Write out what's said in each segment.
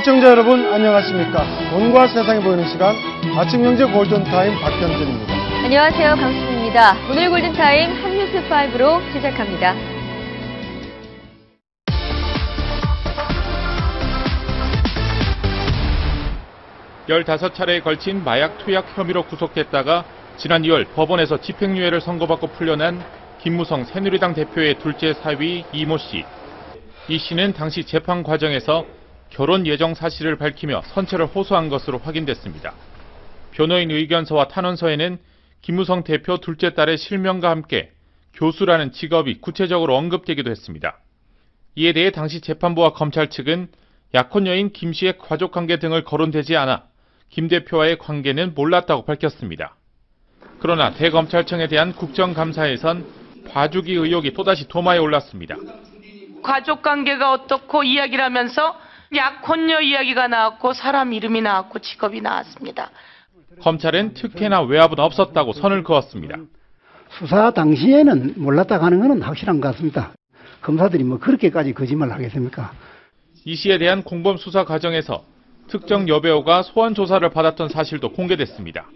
시청자 여러분 안녕하십니까. 돈과 세상이 보이는 시간 아침경제 골든타임 박현진입니다. 안녕하세요. 강수진입니다. 오늘 골든타임 한뉴스5로 시작합니다. 열다섯 차례에 걸친 마약 투약 혐의로 구속됐다가 지난 2월 법원에서 집행유예를 선고받고 풀려난 김무성 새누리당 대표의 둘째 사위 이모 씨. 이 씨는 당시 재판 과정에서 결혼 예정 사실을 밝히며 선처를 호소한 것으로 확인됐습니다. 변호인 의견서와 탄원서에는 김무성 대표 둘째 딸의 실명과 함께 교수라는 직업이 구체적으로 언급되기도 했습니다. 이에 대해 당시 재판부와 검찰 측은 약혼 여인 김 씨의 가족관계 등을 거론되지 않아 김 대표와의 관계는 몰랐다고 밝혔습니다. 그러나 대검찰청에 대한 국정감사에선 봐주기 의혹이 또다시 도마에 올랐습니다. 가족관계가 어떻고 이야기를 하면서 약혼녀 이야기가 나왔고 사람 이름이 나왔고 직업이 나왔습니다. 검찰은 특혜나 외압은 없었다고 선을 그었습니다. 수사 당시에는 몰랐다고 하는 것은 확실한 것 같습니다. 검사들이 그렇게까지 거짓말을 하겠습니까? 이 씨에 대한 공범 수사 과정에서 특정 여배우가 소환 조사를 받았던 사실도 공개됐습니다.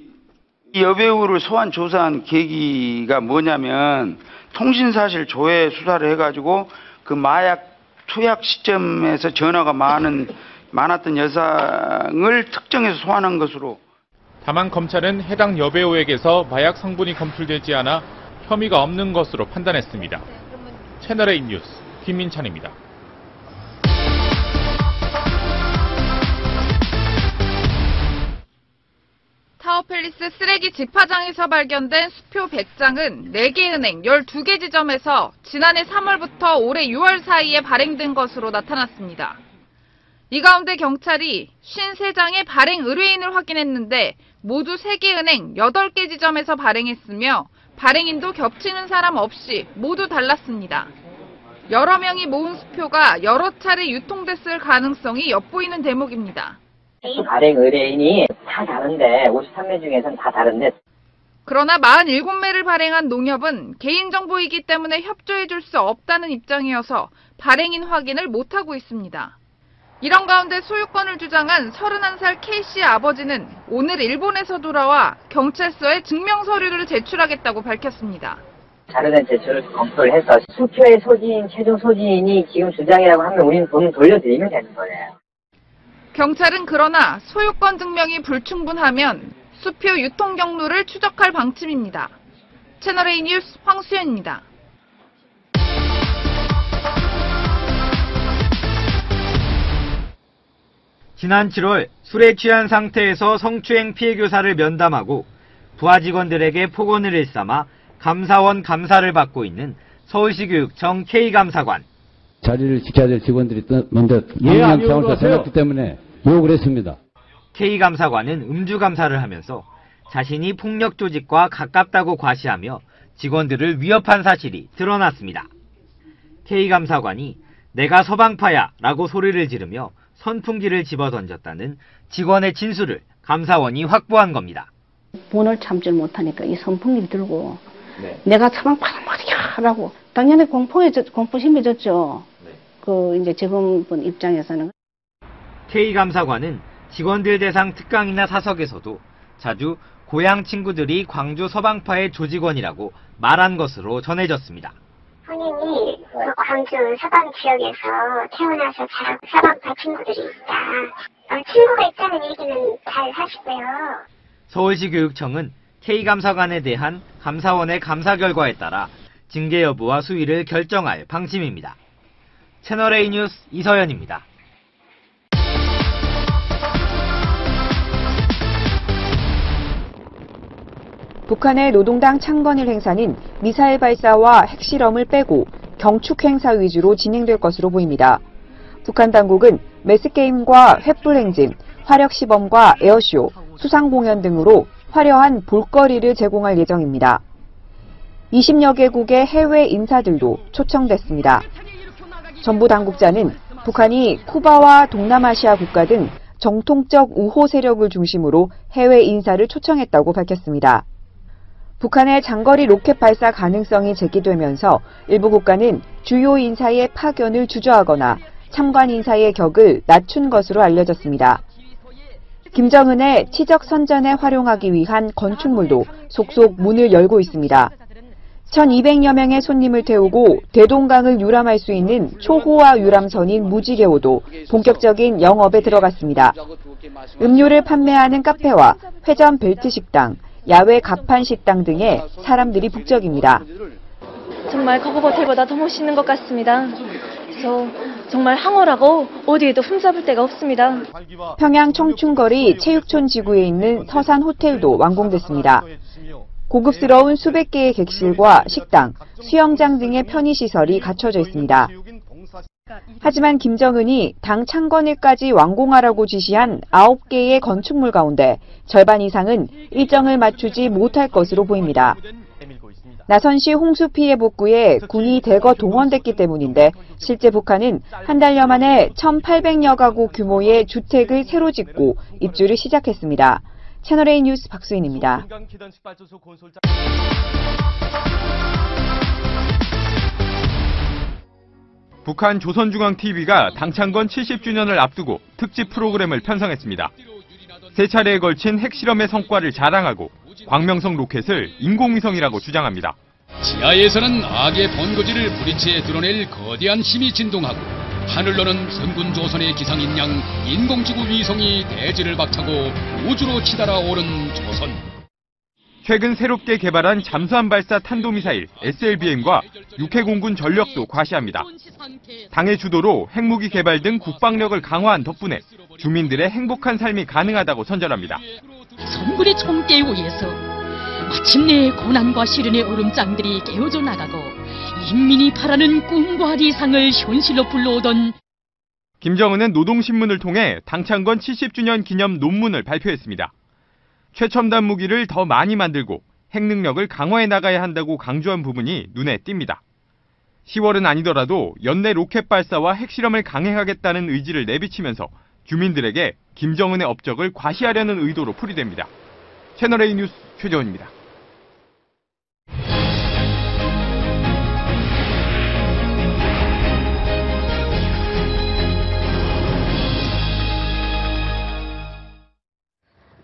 이 여배우를 소환 조사한 계기가 뭐냐면 통신사실 조회 수사를 해가지고 그 마약 투약 시점에서 전화가 많았던 여성을 특정해서 소환한 것으로. 다만 검찰은 해당 여배우에게서 마약 성분이 검출되지 않아 혐의가 없는 것으로 판단했습니다. 채널A 뉴스 김민찬입니다. 타워팰리스 쓰레기 집화장에서 발견된 수표 100장은 4개 은행 12개 지점에서 지난해 3월부터 올해 6월 사이에 발행된 것으로 나타났습니다. 이 가운데 경찰이 53장의 발행 의뢰인을 확인했는데 모두 3개 은행 8개 지점에서 발행했으며 발행인도 겹치는 사람 없이 모두 달랐습니다. 여러 명이 모은 수표가 여러 차례 유통됐을 가능성이 엿보이는 대목입니다. 발행 의뢰인이 다 다른데 53매 중에서는 다 다른데 그러나 47매를 발행한 농협은 개인정보이기 때문에 협조해줄 수 없다는 입장이어서 발행인 확인을 못하고 있습니다. 이런 가운데 소유권을 주장한 31살 K씨의 아버지는 오늘 일본에서 돌아와 경찰서에 증명서류를 제출하겠다고 밝혔습니다. 자료된 제출을 검토를 해서 수표의 소지인, 최종 소지인이 지금 주장이라고 하면 우리는 돈을 돌려드리면 되는 거예요. 경찰은 그러나 소유권 증명이 불충분하면 수표 유통 경로를 추적할 방침입니다. 채널A 뉴스 황수연입니다. 지난 7월 술에 취한 상태에서 성추행 피해 교사를 면담하고 부하 직원들에게 폭언을 일삼아 감사원 감사를 받고 있는 서울시 교육청 K감사관. 자리를 지켜야 될 직원들이 먼저 방향성을 생각했기 때문에 욕을 했습니다. K감사관은 음주감사를 하면서 자신이 폭력 조직과 가깝다고 과시하며 직원들을 위협한 사실이 드러났습니다. K감사관이 내가 서방파야 라고 소리를 지르며 선풍기를 집어던졌다는 직원의 진술을 감사원이 확보한 겁니다. 분을 참지 못하니까 이 선풍기를 들고 내가 서방파란 말이야 라고 당연히 공포심해졌죠. 이제 직원분 입장에서는. K감사관은 직원들 대상 특강이나 사석에서도 자주 고향 친구들이 광주 서방파의 조직원이라고 말한 것으로 전해졌습니다. 본인이 광주 서방 지역에서 태어나서 자란 서방파 친구들이 있다. 친구가 있다는 얘기는 잘 하시고요. 서울시 교육청은 K감사관에 대한 감사원의 감사 결과에 따라 징계 여부와 수위를 결정할 방침입니다. 채널A 뉴스 이서연입니다. 북한의 노동당 창건일 행사는 미사일 발사와 핵실험을 빼고 경축 행사 위주로 진행될 것으로 보입니다. 북한 당국은 매스게임과 횃불 행진, 화력 시범과 에어쇼, 수상 공연 등으로 화려한 볼거리를 제공할 예정입니다. 20여 개국의 해외 인사들도 초청됐습니다. 정부 당국자는 북한이 쿠바와 동남아시아 국가 등 정통적 우호 세력을 중심으로 해외 인사를 초청했다고 밝혔습니다. 북한의 장거리 로켓 발사 가능성이 제기되면서 일부 국가는 주요 인사의 파견을 주저하거나 참관 인사의 격을 낮춘 것으로 알려졌습니다. 김정은의 치적 선전에 활용하기 위한 건축물도 속속 문을 열고 있습니다. 1200여 명의 손님을 태우고 대동강을 유람할 수 있는 초호화 유람선인 무지개호도 본격적인 영업에 들어갔습니다. 음료를 판매하는 카페와 회전 벨트 식당, 야외 갑판 식당 등에 사람들이 북적입니다. 정말 거북 호텔보다 더 멋있는 것 같습니다. 그래서 정말 황홀하고 어디에도 흠잡을 데가 없습니다. 평양 청춘거리 체육촌 지구에 있는 서산 호텔도 완공됐습니다. 고급스러운 수백 개의 객실과 식당, 수영장 등의 편의시설이 갖춰져 있습니다. 하지만 김정은이 당 창건일까지 완공하라고 지시한 9개의 건축물 가운데 절반 이상은 일정을 맞추지 못할 것으로 보입니다. 나선시 홍수 피해 복구에 군이 대거 동원됐기 때문인데 실제 북한은 한 달여 만에 1,800여 가구 규모의 주택을 새로 짓고 입주를 시작했습니다. 채널A 뉴스 박수인입니다. 북한 조선중앙TV가 당창건 70주년을 앞두고 특집 프로그램을 편성했습니다. 세 차례에 걸친 핵실험의 성과를 자랑하고 광명성 로켓을 인공위성이라고 주장합니다. 지하에서는 악의 본거지를 브릿지에 드러낼 거대한 힘이 진동하고 하늘로는 선군 조선의 기상인 양 인공지구 위성이 대지를 박차고 우주로 치달아 오른 조선. 최근 새롭게 개발한 잠수함 발사 탄도미사일 SLBM과 육해공군 전력도 과시합니다. 당의 주도로 핵무기 개발 등 국방력을 강화한 덕분에 주민들의 행복한 삶이 가능하다고 선전합니다. 선군의 총대에 의해서 마침내 고난과 시련의 얼음장들이 깨어져 나가고 인민이 바라는 꿈과理想을 현실로 불러오던 김정은은 노동신문을 통해 당창건 70주년 기념 논문을 발표했습니다. 최첨단 무기를 더 많이 만들고 핵 능력을 강화해 나가야 한다고 강조한 부분이 눈에 띕니다. 10월은 아니더라도 연내 로켓 발사와 핵실험을 강행하겠다는 의지를 내비치면서 주민들에게 김정은의 업적을 과시하려는 의도로 풀이됩니다. 채널A 뉴스 최재원입니다.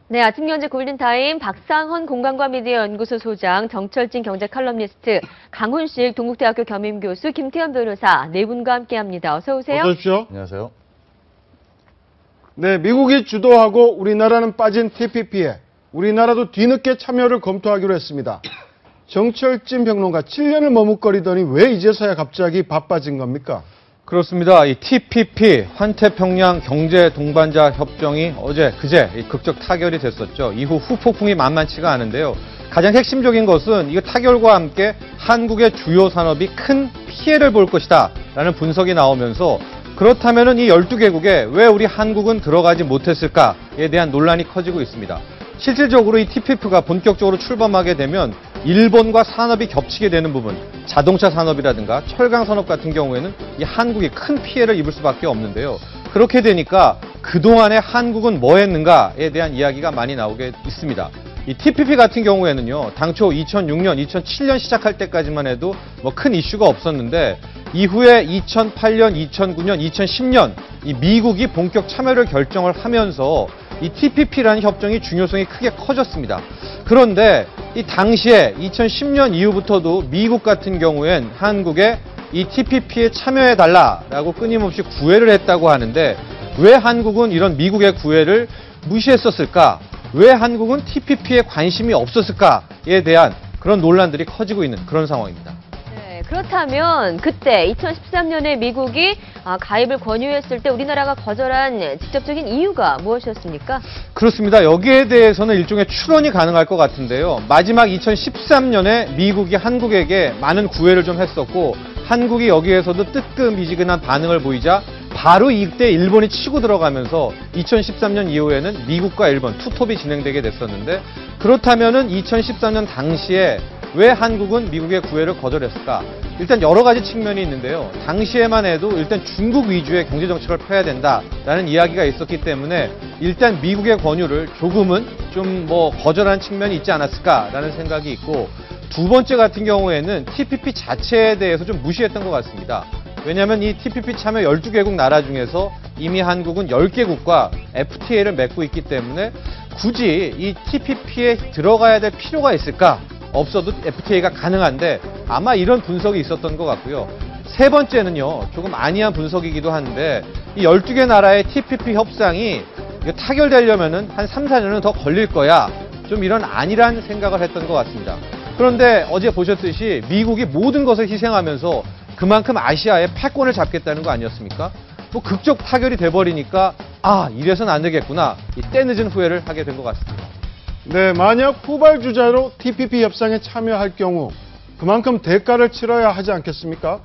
네, 아침 경제 골든타임 박상헌 공간과 미디어 연구소 소장, 정철진 경제 칼럼니스트, 강훈식 동국대학교 겸임교수, 김태현 변호사 네 분과 함께합니다. 어서 오세요. 어서 오십시오. 안녕하세요. 네, 미국이 주도하고 우리나라는 빠진 TPP에 우리나라도 뒤늦게 참여를 검토하기로 했습니다. 정철진 평론가 7년을 머뭇거리더니 왜 이제서야 갑자기 바빠진 겁니까? 그렇습니다. 이 TPP, 환태평양 경제 동반자 협정이 그제 극적 타결이 됐었죠. 이후 후폭풍이 만만치가 않은데요. 가장 핵심적인 것은 이 타결과 함께 한국의 주요 산업이 큰 피해를 볼 것이다 라는 분석이 나오면서 그렇다면 이 12개국에 왜 우리 한국은 들어가지 못했을까에 대한 논란이 커지고 있습니다. 실질적으로 이 TPP가 본격적으로 출범하게 되면 일본과 산업이 겹치게 되는 부분, 자동차 산업이라든가 철강 산업 같은 경우에는 이 한국이 큰 피해를 입을 수밖에 없는데요. 그렇게 되니까 그동안에 한국은 뭐 했는가에 대한 이야기가 많이 나오게 있습니다. 이 TPP 같은 경우에는요, 당초 2006년, 2007년 시작할 때까지만 해도 뭐 큰 이슈가 없었는데 이후에 2008년, 2009년, 2010년 이 미국이 본격 참여를 결정을 하면서 이 TPP라는 협정이 중요성이 크게 커졌습니다. 그런데 이 당시에 2010년 이후부터도 미국 같은 경우엔 한국에 이 TPP에 참여해달라라고 끊임없이 구애를 했다고 하는데 왜 한국은 이런 미국의 구애를 무시했었을까? 왜 한국은 TPP에 관심이 없었을까에 대한 그런 논란들이 커지고 있는 그런 상황입니다. 네, 그렇다면 그때 2013년에 미국이 가입을 권유했을 때 우리나라가 거절한 직접적인 이유가 무엇이었습니까? 그렇습니다. 여기에 대해서는 일종의 추론이 가능할 것 같은데요. 마지막 2013년에 미국이 한국에게 많은 구애를 좀 했었고 한국이 여기에서도 뜨끔미지근한 반응을 보이자 바로 이때 일본이 치고 들어가면서 2013년 이후에는 미국과 일본 투톱이 진행되게 됐었는데 그렇다면은 2013년 당시에 왜 한국은 미국의 구애를 거절했을까? 일단 여러 가지 측면이 있는데요. 당시에만 해도 일단 중국 위주의 경제 정책을 펴야 된다라는 이야기가 있었기 때문에 일단 미국의 권유를 조금은 좀 거절한 측면이 있지 않았을까라는 생각이 있고 두 번째 같은 경우에는 TPP 자체에 대해서 좀 무시했던 것 같습니다. 왜냐하면 이 TPP 참여 12개국 나라 중에서 이미 한국은 10개국과 FTA를 맺고 있기 때문에 굳이 이 TPP에 들어가야 될 필요가 있을까? 없어도 FTA가 가능한데 아마 이런 분석이 있었던 것 같고요. 세 번째는요, 조금 아니한 분석이기도 한데 이 12개 나라의 TPP 협상이 타결되려면은 한 3, 4년은 더 걸릴 거야. 좀 이런 안일한 생각을 했던 것 같습니다. 그런데 어제 보셨듯이 미국이 모든 것을 희생하면서 그만큼 아시아의 패권을 잡겠다는 거 아니었습니까? 뭐 극적 타결이 돼버리니까 아, 이래서는 안 되겠구나. 이 때늦은 후회를 하게 된 것 같습니다. 네, 만약 후발주자로 TPP 협상에 참여할 경우 그만큼 대가를 치러야 하지 않겠습니까?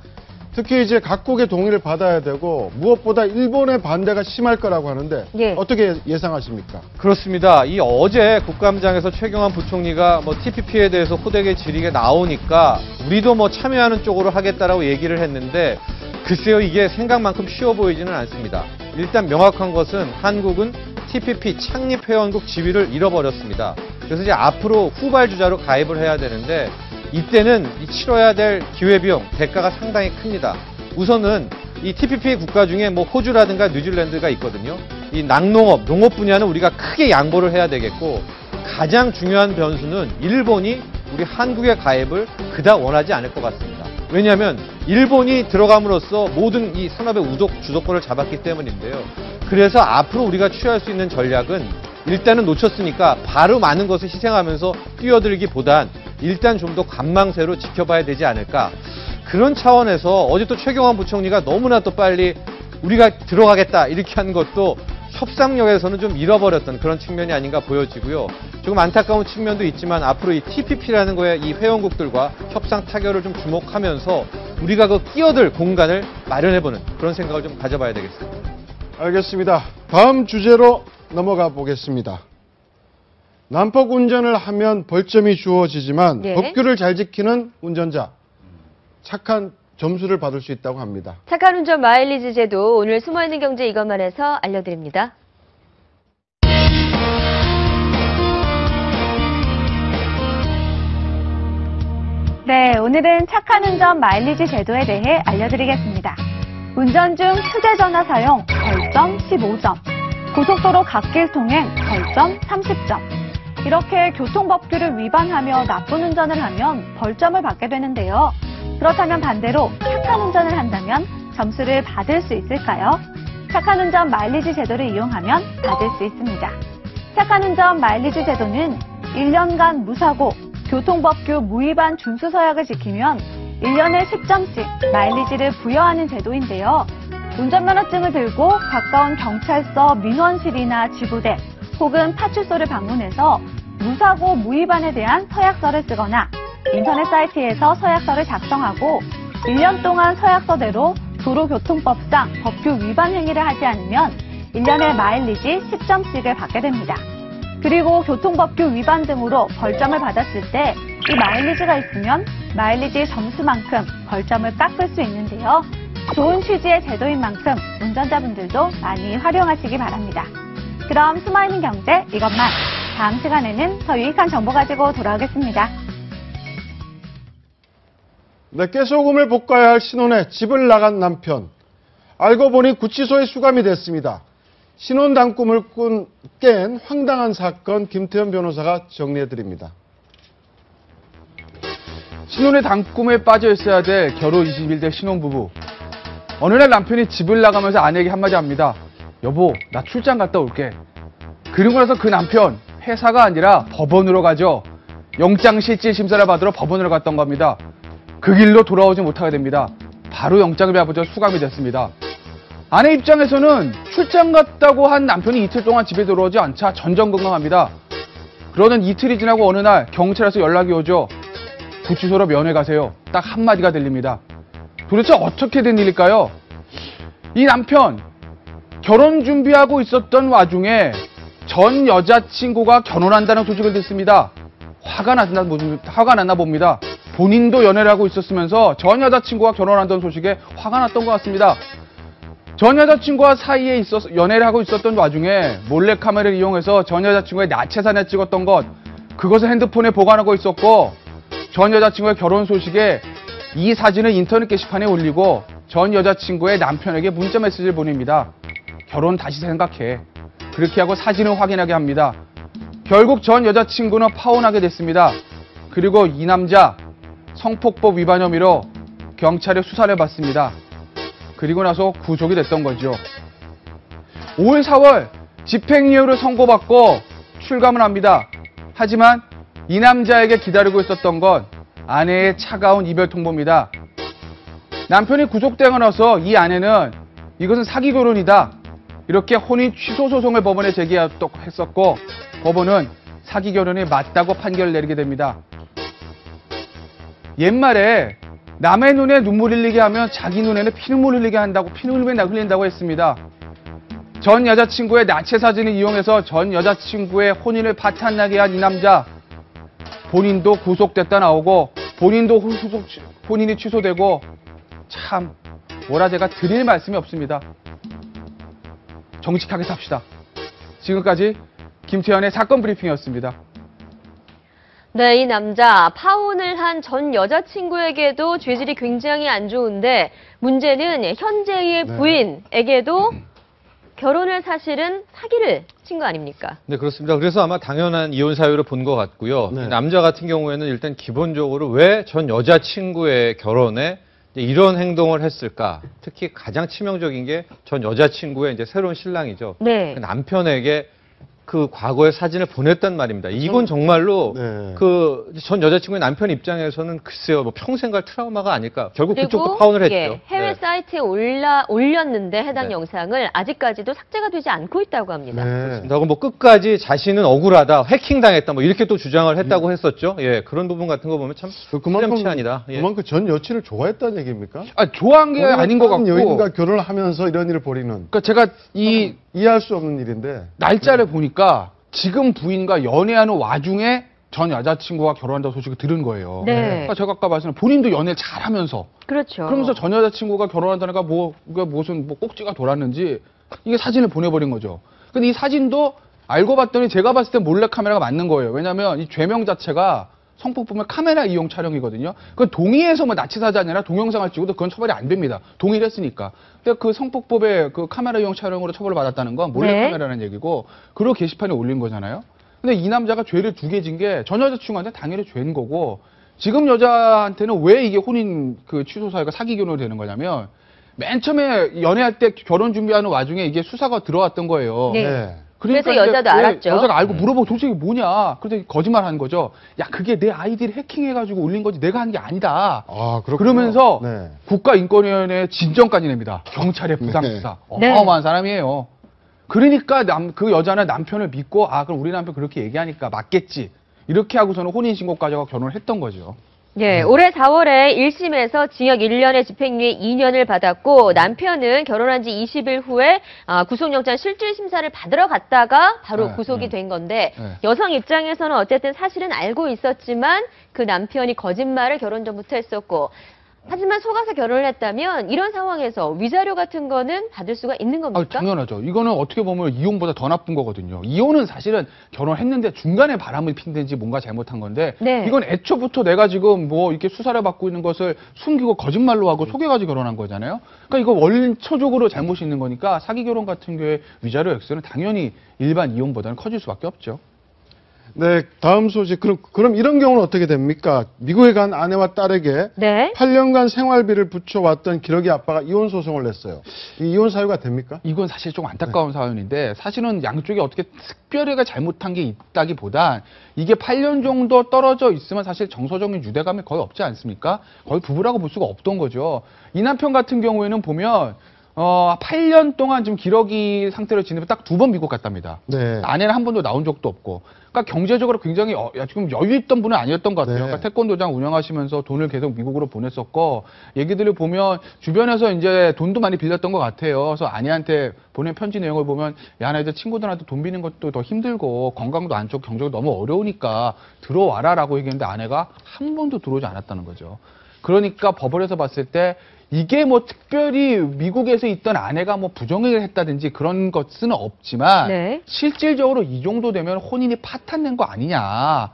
특히 이제 각국의 동의를 받아야 되고 무엇보다 일본의 반대가 심할 거라고 하는데 어떻게 예상하십니까? 그렇습니다. 이 어제 국감장에서 최경환 부총리가 뭐 TPP에 대해서 호되게 지리게 나오니까 우리도 뭐 참여하는 쪽으로 하겠다라고 얘기를 했는데 글쎄요, 이게 생각만큼 쉬워 보이지는 않습니다. 일단 명확한 것은 한국은 TPP 창립회원국 지위를 잃어버렸습니다. 그래서 이제 앞으로 후발주자로 가입을 해야 되는데 이때는 치러야 될 기회비용, 대가가 상당히 큽니다. 우선은 이 TPP 국가 중에 뭐 호주라든가 뉴질랜드가 있거든요. 이 낙농업, 농업 분야는 우리가 크게 양보를 해야 되겠고 가장 중요한 변수는 일본이 우리 한국의 가입을 그닥 원하지 않을 것 같습니다. 왜냐하면 일본이 들어감으로써 모든 이 산업의 주도권을 잡았기 때문인데요. 그래서 앞으로 우리가 취할 수 있는 전략은 일단은 놓쳤으니까 바로 많은 것을 희생하면서 뛰어들기보단 일단 좀 더 관망세로 지켜봐야 되지 않을까. 그런 차원에서 어제 또 최경환 부총리가 너무나 또 빨리 우리가 들어가겠다 이렇게 한 것도 협상력에서는 좀 잃어버렸던 그런 측면이 아닌가 보여지고요. 조금 안타까운 측면도 있지만 앞으로 이 TPP라는 거에 이 회원국들과 협상 타결을 좀 주목하면서 우리가 그 끼어들 공간을 마련해보는 그런 생각을 좀 가져봐야 되겠습니다. 알겠습니다. 다음 주제로 넘어가 보겠습니다. 난폭 운전을 하면 벌점이 주어지지만 법규를 잘 지키는 운전자, 착한 점수를 받을 수 있다고 합니다. 착한 운전 마일리지 제도, 오늘 숨어있는 경제 이것만에서 알려드립니다. 네, 오늘은 착한 운전 마일리지 제도에 대해 알려드리겠습니다. 운전 중 휴대전화 사용 벌점 15점, 고속도로 갓길 통행 벌점 30점. 이렇게 교통법규를 위반하며 나쁜 운전을 하면 벌점을 받게 되는데요. 그렇다면 반대로 착한 운전을 한다면 점수를 받을 수 있을까요? 착한 운전 마일리지 제도를 이용하면 받을 수 있습니다. 착한 운전 마일리지 제도는 1년간 무사고 교통법규 무위반 준수 서약을 지키면 1년에 10점씩 마일리지를 부여하는 제도인데요. 운전면허증을 들고 가까운 경찰서 민원실이나 지구대 혹은 파출소를 방문해서 무사고 무위반에 대한 서약서를 쓰거나 인터넷 사이트에서 서약서를 작성하고 1년 동안 서약서대로 도로교통법상 법규 위반 행위를 하지 않으면 1년에 마일리지 10점씩을 받게 됩니다. 그리고 교통법규 위반 등으로 벌점을 받았을 때 이 마일리지가 있으면 마일리지 점수만큼 벌점을 깎을 수 있는데요. 좋은 취지의 제도인 만큼 운전자분들도 많이 활용하시기 바랍니다. 그럼 숨어있는 경제 이것만, 다음 시간에는 더 유익한 정보 가지고 돌아오겠습니다. 네, 깨소금을 볶아야 할 신혼에 집을 나간 남편. 알고 보니 구치소에 수감이 됐습니다. 신혼 단꿈을 깬 황당한 사건, 김태현 변호사가 정리해드립니다. 신혼의 단꿈에 빠져 있어야 될 결혼 21대 신혼부부. 어느 날 남편이 집을 나가면서 아내에게 한마디 합니다. 여보, 나 출장 갔다 올게. 그리고 나서 그 남편, 회사가 아니라 법원으로 가죠. 영장실질심사를 받으러 법원으로 갔던 겁니다. 그 길로 돌아오지 못하게 됩니다. 바로 영장을 받아서 수감이 됐습니다. 아내 입장에서는 출장 갔다고 한 남편이 이틀 동안 집에 들어오지 않자 전전긍긍합니다. 그러던 이틀이 지나고 어느 날 경찰에서 연락이 오죠. 구치소로 면회 가세요. 딱 한마디가 들립니다. 도대체 어떻게 된 일일까요? 이 남편, 결혼 준비하고 있었던 와중에 전 여자친구가 결혼한다는 소식을 듣습니다. 화가 났나 봅니다. 본인도 연애를 하고 있었으면서 전 여자친구가 결혼한다는 소식에 화가 났던 것 같습니다. 전 여자친구와 사이에 연애를 하고 있었던 와중에 몰래카메라를 이용해서 전 여자친구의 나체 사진을 찍었던 것, 그것을 핸드폰에 보관하고 있었고, 전 여자친구의 결혼 소식에 이 사진을 인터넷 게시판에 올리고 전 여자친구의 남편에게 문자 메시지를 보냅니다. 결혼 다시 생각해. 그렇게 하고 사진을 확인하게 합니다. 결국 전 여자친구는 파혼하게 됐습니다. 그리고 이 남자 성폭법 위반 혐의로 경찰에 수사를 받습니다. 그리고 나서 구속이 됐던 거죠. 올 4월 집행유예를 선고받고 출감을 합니다. 하지만 이 남자에게 기다리고 있었던 건 아내의 차가운 이별 통보입니다. 남편이 구속되고 나서 이 아내는 이것은 사기 결혼이다. 이렇게 혼인 취소 소송을 법원에 제기했었고 법원은 사기 결혼이 맞다고 판결을 내리게 됩니다. 옛말에 남의 눈에 눈물 흘리게 하면 자기 눈에는 피눈물 흘리게 한다고 피눈물 흘린다고 했습니다. 전 여자친구의 나체 사진을 이용해서 전 여자친구의 혼인을 파탄나게 한 이 남자 본인도 구속됐다 나오고 본인도 혼인이 취소되고 참 뭐라 제가 드릴 말씀이 없습니다. 정직하게 삽시다. 지금까지 김태현의 사건 브리핑이었습니다. 네, 이 남자 파혼을 한 전 여자친구에게도 죄질이 굉장히 안 좋은데 문제는 현재의 부인에게도 결혼을 사실은 사기를 친 거 아닙니까? 네, 그렇습니다. 그래서 아마 당연한 이혼 사유를 본 것 같고요. 이 남자 같은 경우에는 일단 기본적으로 왜 전 여자친구의 결혼에 이런 행동을 했을까? 특히 가장 치명적인 게 전 여자친구의 이제 새로운 신랑이죠. 네. 그 남편에게 그 과거의 사진을 보냈단 말입니다. 이건 정말로 그 전 여자친구의 남편 입장에서는 글쎄요, 뭐 평생 갈 트라우마가 아닐까. 결국 그쪽도 파혼을 했죠. 예, 해외 사이트에 올렸는데 해당 영상을 아직까지도 삭제가 되지 않고 있다고 합니다. 그렇습니다. 뭐 끝까지 자신은 억울하다, 해킹당했다, 뭐 이렇게 또 주장을 했다고 했었죠. 예, 그런 부분 같은 거 보면 참 시름치한이다. 그만큼 전 여친을 좋아했다는 얘기입니까? 좋아한 게 아닌 것 같고 여인과 결혼을 하면서 이런 일을 벌이는. 그러니까 제가 이해할 수 없는 일인데 날짜를 보니까 지금 부인과 연애하는 와중에 전 여자친구가 결혼한다는 소식을 들은 거예요. 네. 그러니까 제가 아까 말씀드린 본인도 연애를 잘하면서 그렇죠. 그러면서 전 여자친구가 결혼한다니까 무슨 꼭지가 돌았는지 이게 사진을 보내버린 거죠. 근데 이 사진도 알고 봤더니 제가 봤을 때 몰래카메라가 맞는 거예요. 왜냐하면 이 죄명 자체가 성폭법은 카메라 이용 촬영이거든요. 그건 동의해서 뭐 나치사자 아니라 동영상을 찍어도 그건 처벌이 안 됩니다. 동의를 했으니까. 근데 그 성폭법의 그 카메라 이용 촬영으로 처벌을 받았다는 건 몰래카메라라는 얘기고, 그리고 게시판에 올린 거잖아요. 근데 이 남자가 죄를 2개 진 게 전 여자친구한테 당연히 죄인 거고, 지금 여자한테는 왜 이게 혼인 그 취소 사유가 사기 결혼이 되는 거냐면, 맨 처음에 연애할 때 결혼 준비하는 와중에 이게 수사가 들어왔던 거예요. 네. 그러니까 그래서 여자도 알았죠. 여자가 알고 물어보고 도대체 이게 뭐냐. 그래서 거짓말 하는 거죠. 야, 그게 내 아이디를 해킹해가지고 올린 거지 내가 한 게 아니다. 그러면서 국가인권위원회에 진정까지 냅니다. 경찰에 부당수사. 어마어마한 사람이에요. 그러니까 그 여자는 남편을 믿고 그럼 우리 남편 그렇게 얘기하니까 맞겠지. 이렇게 하고서는 혼인신고까지 하고 결혼을 했던 거죠. 예, 올해 4월에 1심에서 징역 1년에 집행유예 2년을 받았고 남편은 결혼한 지 20일 후에 구속영장 실질심사를 받으러 갔다가 바로 구속이 된 건데 여성 입장에서는 어쨌든 사실은 알고 있었지만 그 남편이 거짓말을 결혼 전부터 했었고 하지만 속아서 결혼을 했다면 이런 상황에서 위자료 같은 거는 받을 수가 있는 겁니까? 당연하죠. 이거는 어떻게 보면 이혼보다 더 나쁜 거거든요. 이혼은 사실은 결혼했는데 중간에 바람을 핀든지 뭔가 잘못한 건데 이건 애초부터 내가 지금 뭐 이렇게 수사를 받고 있는 것을 숨기고 거짓말로 하고 속여가지고 결혼한 거잖아요. 그러니까 이거 원초적으로 잘못이 있는 거니까 사기 결혼 같은 경우에 위자료 액수는 당연히 일반 이혼보다는 커질 수밖에 없죠. 네, 다음 소식. 그럼 이런 경우는 어떻게 됩니까? 미국에 간 아내와 딸에게 8년간 생활비를 붙여왔던 기러기 아빠가 이혼 소송을 냈어요. 이 이혼 사유가 됩니까? 이건 사실 좀 안타까운 사연인데 사실은 양쪽이 어떻게 특별하게 잘못한 게 있다기보단 이게 8년 정도 떨어져 있으면 사실 정서적인 유대감이 거의 없지 않습니까? 거의 부부라고 볼 수가 없던 거죠. 이 남편 같은 경우에는 보면 8년 동안 지금 기러기 상태로 지내면 딱 2번 미국 갔답니다. 아내는 한 번도 나온 적도 없고. 그러니까 경제적으로 굉장히 지금 여유 있던 분은 아니었던 것 같아요. 그러니까 태권도장 운영하시면서 돈을 계속 미국으로 보냈었고, 얘기들을 보면 주변에서 이제 돈도 많이 빌렸던 것 같아요. 그래서 아내한테 보낸 편지 내용을 보면, 야, 나 이제 친구들한테 돈 비는 것도 더 힘들고 건강도 안 좋고 경제가 너무 어려우니까 들어와라라고 얘기했는데 아내가 한 번도 들어오지 않았다는 거죠. 그러니까 법원에서 봤을 때 이게 뭐 특별히 미국에서 있던 아내가 뭐 부정행위를 했다든지 그런 것은 없지만 실질적으로 이 정도 되면 혼인이 파탄낸 거 아니냐.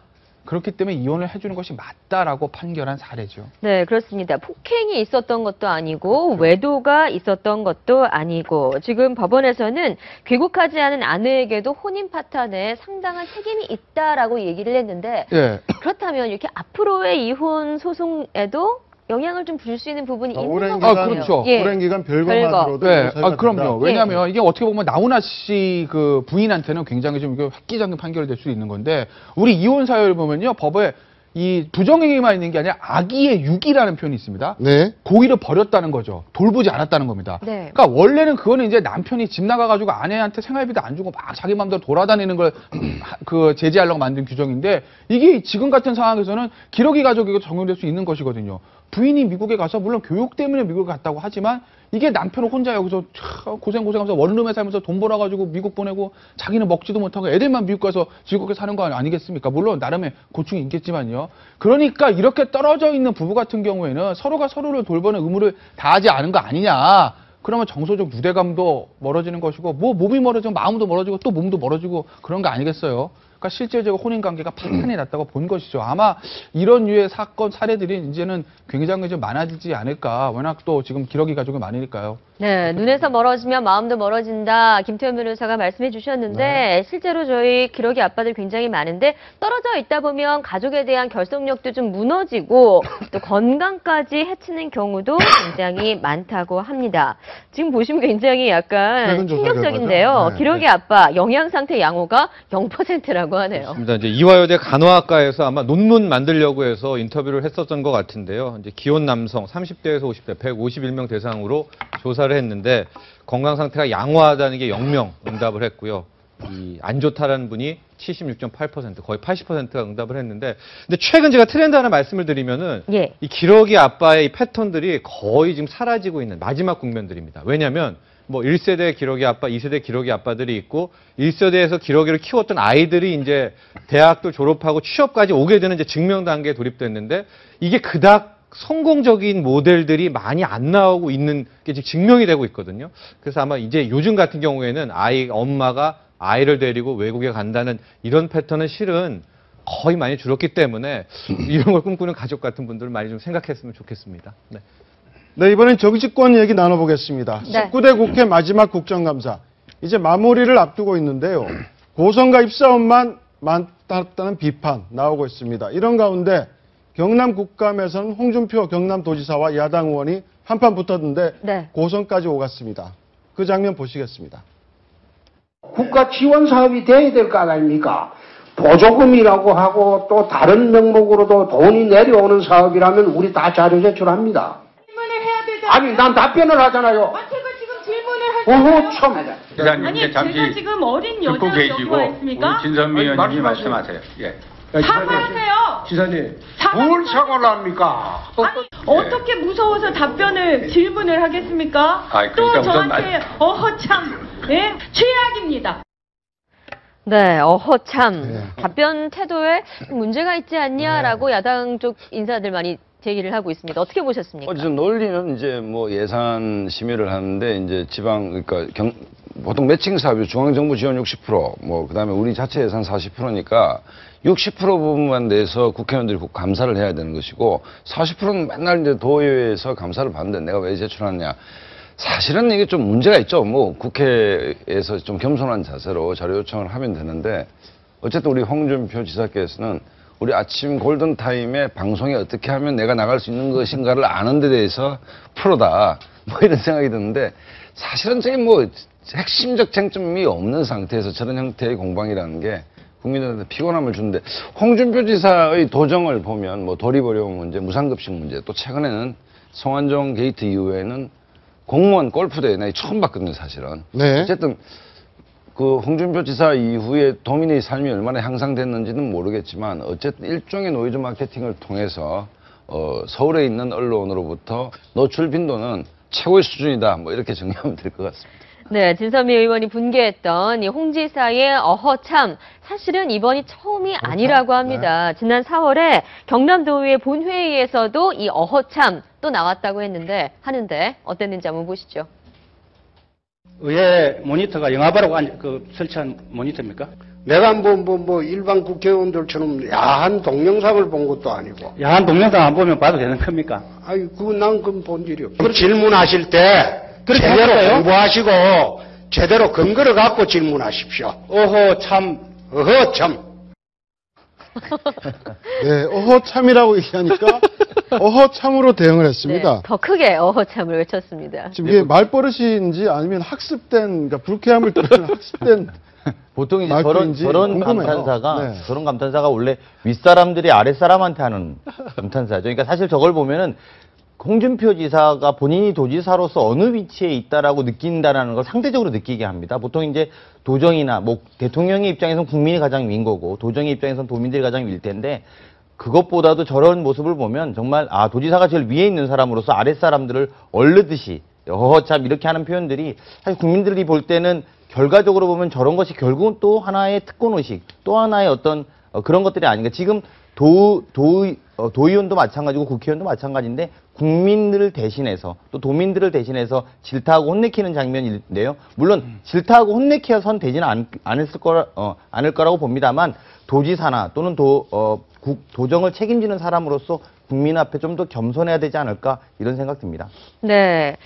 그렇기 때문에 이혼을 해주는 것이 맞다라고 판결한 사례죠. 네, 그렇습니다. 폭행이 있었던 것도 아니고 외도가 있었던 것도 아니고 지금 법원에서는 귀국하지 않은 아내에게도 혼인 파탄에 상당한 책임이 있다라고 얘기를 했는데 예. 그렇다면 이렇게 앞으로의 이혼 소송에도 영향을 좀 줄 수 있는 부분이 있는 것 오랜 같아요. 기간, 그렇죠. 예. 오랜 기간 별거만으로도 네, 사유가 그럼요. 된다. 왜냐하면 이게 어떻게 보면 나훈아 씨 그 부인한테는 굉장히 좀 이게 획기적인 판결이 될 수 있는 건데 우리 이혼 사유를 보면요 법에 이 부정행위만 있는 게 아니라 악의의 유기라는 표현이 있습니다. 네. 고의를 버렸다는 거죠. 돌보지 않았다는 겁니다. 네. 그러니까 원래는 그거는 이제 남편이 집 나가가지고 아내한테 생활비도 안 주고 막 자기 마음대로 돌아다니는 걸 그 제재하려고 만든 규정인데 이게 지금 같은 상황에서는 기러기 가족에게 적용될 수 있는 것이거든요. 부인이 미국에 가서 물론 교육 때문에 미국에 갔다고 하지만 이게 남편은 혼자 여기서 고생하면서 원룸에 살면서 돈 벌어가지고 미국 보내고 자기는 먹지도 못하고 애들만 미국 가서 즐겁게 사는 거 아니겠습니까? 물론 나름의 고충이 있겠지만요. 그러니까 이렇게 떨어져 있는 부부 같은 경우에는 서로가 서로를 돌보는 의무를 다하지 않은 거 아니냐. 그러면 정서적 유대감도 멀어지는 것이고 뭐 몸이 멀어지면 마음도 멀어지고 또 몸도 멀어지고 그런 거 아니겠어요? 그러니까 실질적으로 혼인관계가 파탄이 났다고 본 것이죠. 아마 이런 류의 사건 사례들이 이제는 굉장히 좀 많아지지 않을까. 워낙 또 지금 기러기 가족이 많으니까요. 네, 눈에서 멀어지면 마음도 멀어진다. 김태현 변호사가 말씀해 주셨는데 네. 실제로 저희 기러기 아빠들 굉장히 많은데 떨어져 있다 보면 가족에 대한 결속력도 좀 무너지고 또 건강까지 해치는 경우도 굉장히 많다고 합니다. 지금 보시면 굉장히 약간 최근 조사 충격적인데요. 결과죠. 네. 기러기 아빠 영양 상태 양호가 0%라고 하네요. 맞습니다. 이제 이화여대 간호학과에서 아마 논문 만들려고 해서 인터뷰를 했었던 것 같은데요. 이제 기혼 남성 30대에서 50대 151명 대상으로 조사를 했는데 건강 상태가 양호하다는 게 0명 응답을 했고요. 이 안 좋다라는 분이 76.8% 거의 80%가 응답을 했는데 근데 최근 제가 트렌드 하나 말씀을 드리면은 예. 이 기러기 아빠의 이 패턴들이 거의 지금 사라지고 있는 마지막 국면들입니다. 왜냐하면 뭐 1세대 기러기 아빠, 2세대 기러기 아빠들이 있고 1세대에서 기러기를 키웠던 아이들이 이제 대학도 졸업하고 취업까지 오게 되는 이제 증명 단계에 돌입됐는데 이게 그닥 성공적인 모델들이 많이 안 나오고 있는 게 지금 증명이 되고 있거든요. 그래서 아마 이제 요즘 같은 경우에는 엄마가 아이를 데리고 외국에 간다는 이런 패턴은 실은 거의 많이 줄었기 때문에 이런 걸 꿈꾸는 가족 같은 분들은 많이 좀 생각했으면 좋겠습니다. 네. 네, 이번엔 정치권 얘기 나눠보겠습니다. 네. 19대 국회 마지막 국정감사. 이제 마무리를 앞두고 있는데요. 고성과 입싸움만 많았다는 비판 나오고 있습니다. 이런 가운데 경남 국감에서는 홍준표 경남도지사와 야당 의원이 한판 붙었는데 네. 고성까지 오갔습니다. 그 장면 보시겠습니다. 국가 지원 사업이 돼야 될 거 아닙니까? 보조금이라고 하고 또 다른 명목으로도 돈이 내려오는 사업이라면 우리 다 자료 제출합니다. 질문을 해야 되잖아요. 아니 난 답변을 하잖아요. 제가 지금 질문을 어허 참. 아니 제가 지금 어린 여자를 여기 와 있습니까? 진선미 의원님이 말씀하세요. 예. 사과하세요. 지사님, 뭘 사과를 합니까? 아니 어떻게 무서워서 답변을 질문을 하겠습니까? 그러니까 또 우선 저한테 어허참, 예? 최악입니다. 네, 참 답변 태도에 문제가 있지 않냐라고 야당 쪽 인사들 많이 제기를 하고 있습니다. 어떻게 보셨습니까? 어쨌든 논리는 이제 뭐 예산 심의를 하는데 이제 지방 그러니까 보통 매칭 사업이 중앙정부 지원 60%, 뭐 그다음에 우리 자체 예산 40%니까 60% 부분만 내서 국회의원들이 감사를 해야 되는 것이고 40%는 맨날 이제 도의회에서 감사를 받는데 내가 왜 제출하느냐. 사실은 이게 좀 문제가 있죠. 뭐 국회에서 좀 겸손한 자세로 자료 요청을 하면 되는데 어쨌든 우리 홍준표 지사께서는 우리 아침 골든타임에 방송에 어떻게 하면 내가 나갈 수 있는 것인가를 아는 데 대해서 프로다. 뭐 이런 생각이 드는데 사실은 저게 뭐 핵심적 쟁점이 없는 상태에서 저런 형태의 공방이라는 게 국민들한테 피곤함을 주는데 홍준표 지사의 도정을 보면 뭐 도리어려움 문제, 무상급식 문제 또 최근에는 성완종 게이트 이후에는 공무원 골프대회 나 처음 봤거든요 사실은. 네. 어쨌든 그 홍준표 지사 이후에 도민의 삶이 얼마나 향상됐는지는 모르겠지만 어쨌든 일종의 노이즈 마케팅을 통해서 서울에 있는 언론으로부터 노출 빈도는 최고의 수준이다 뭐 이렇게 정리하면 될 것 같습니다. 네, 진선미 의원이 분개했던 이 홍 지사의 어허참 사실은 이번이 처음이 아니라고 합니다. 지난 4월에 경남도의회 본회의에서도 이 어허참 또 나왔다고 하는데 어땠는지 한번 보시죠. 의회 모니터가 영화바라고 설치한 모니터입니까? 내가 뭐 일반 국회의원들처럼 야한 동영상을 본 것도 아니고. 야한 동영상 안 보면 봐도 되는 겁니까? 아니, 난 그건 본 일이 없어. 질문하실 때 그렇게 제대로 하셨어요? 공부하시고 제대로 근거를 갖고 질문하십시오. 어허 참. 어허 참. 네, 어허참이라고 얘기하니까 어허참으로 대응을 했습니다. 네, 더 크게 어허참을 외쳤습니다. 지금 이게 말버릇인지 아니면 학습된, 그러니까 불쾌함을 드러내는 학습된 보통 이제 말투인지 저런 궁금해요. 감탄사가 네. 저런 감탄사가 원래 윗사람들이 아랫사람한테 하는 감탄사죠. 그러니까 사실 저걸 보면은 홍준표 지사가 본인이 도지사로서 어느 위치에 있다라고 느낀다라는 걸 상대적으로 느끼게 합니다. 보통 이제 도정이나 뭐 대통령의 입장에서는 국민이 가장 윈 거고 도정의 입장에서는 도민들이 가장 윌 텐데 그것보다도 저런 모습을 보면 정말 아 도지사가 제일 위에 있는 사람으로서 아랫사람들을 얼르듯이 참 이렇게 하는 표현들이 사실 국민들이 볼 때는 결과적으로 보면 저런 것이 결국은 또 하나의 특권의식 또 하나의 어떤 그런 것들이 아닌가. 지금 도의원도 마찬가지고 국회의원도 마찬가지인데 국민들을 대신해서 또 도민들을 대신해서 질타하고 혼내키는 장면인데요. 물론 질타하고 혼내켜선 되지는 않을 거라고 봅니다만 도지사나 또는 도정을 책임지는 사람으로서 국민 앞에 좀 더 겸손해야 되지 않을까 이런 생각 듭니다. 네.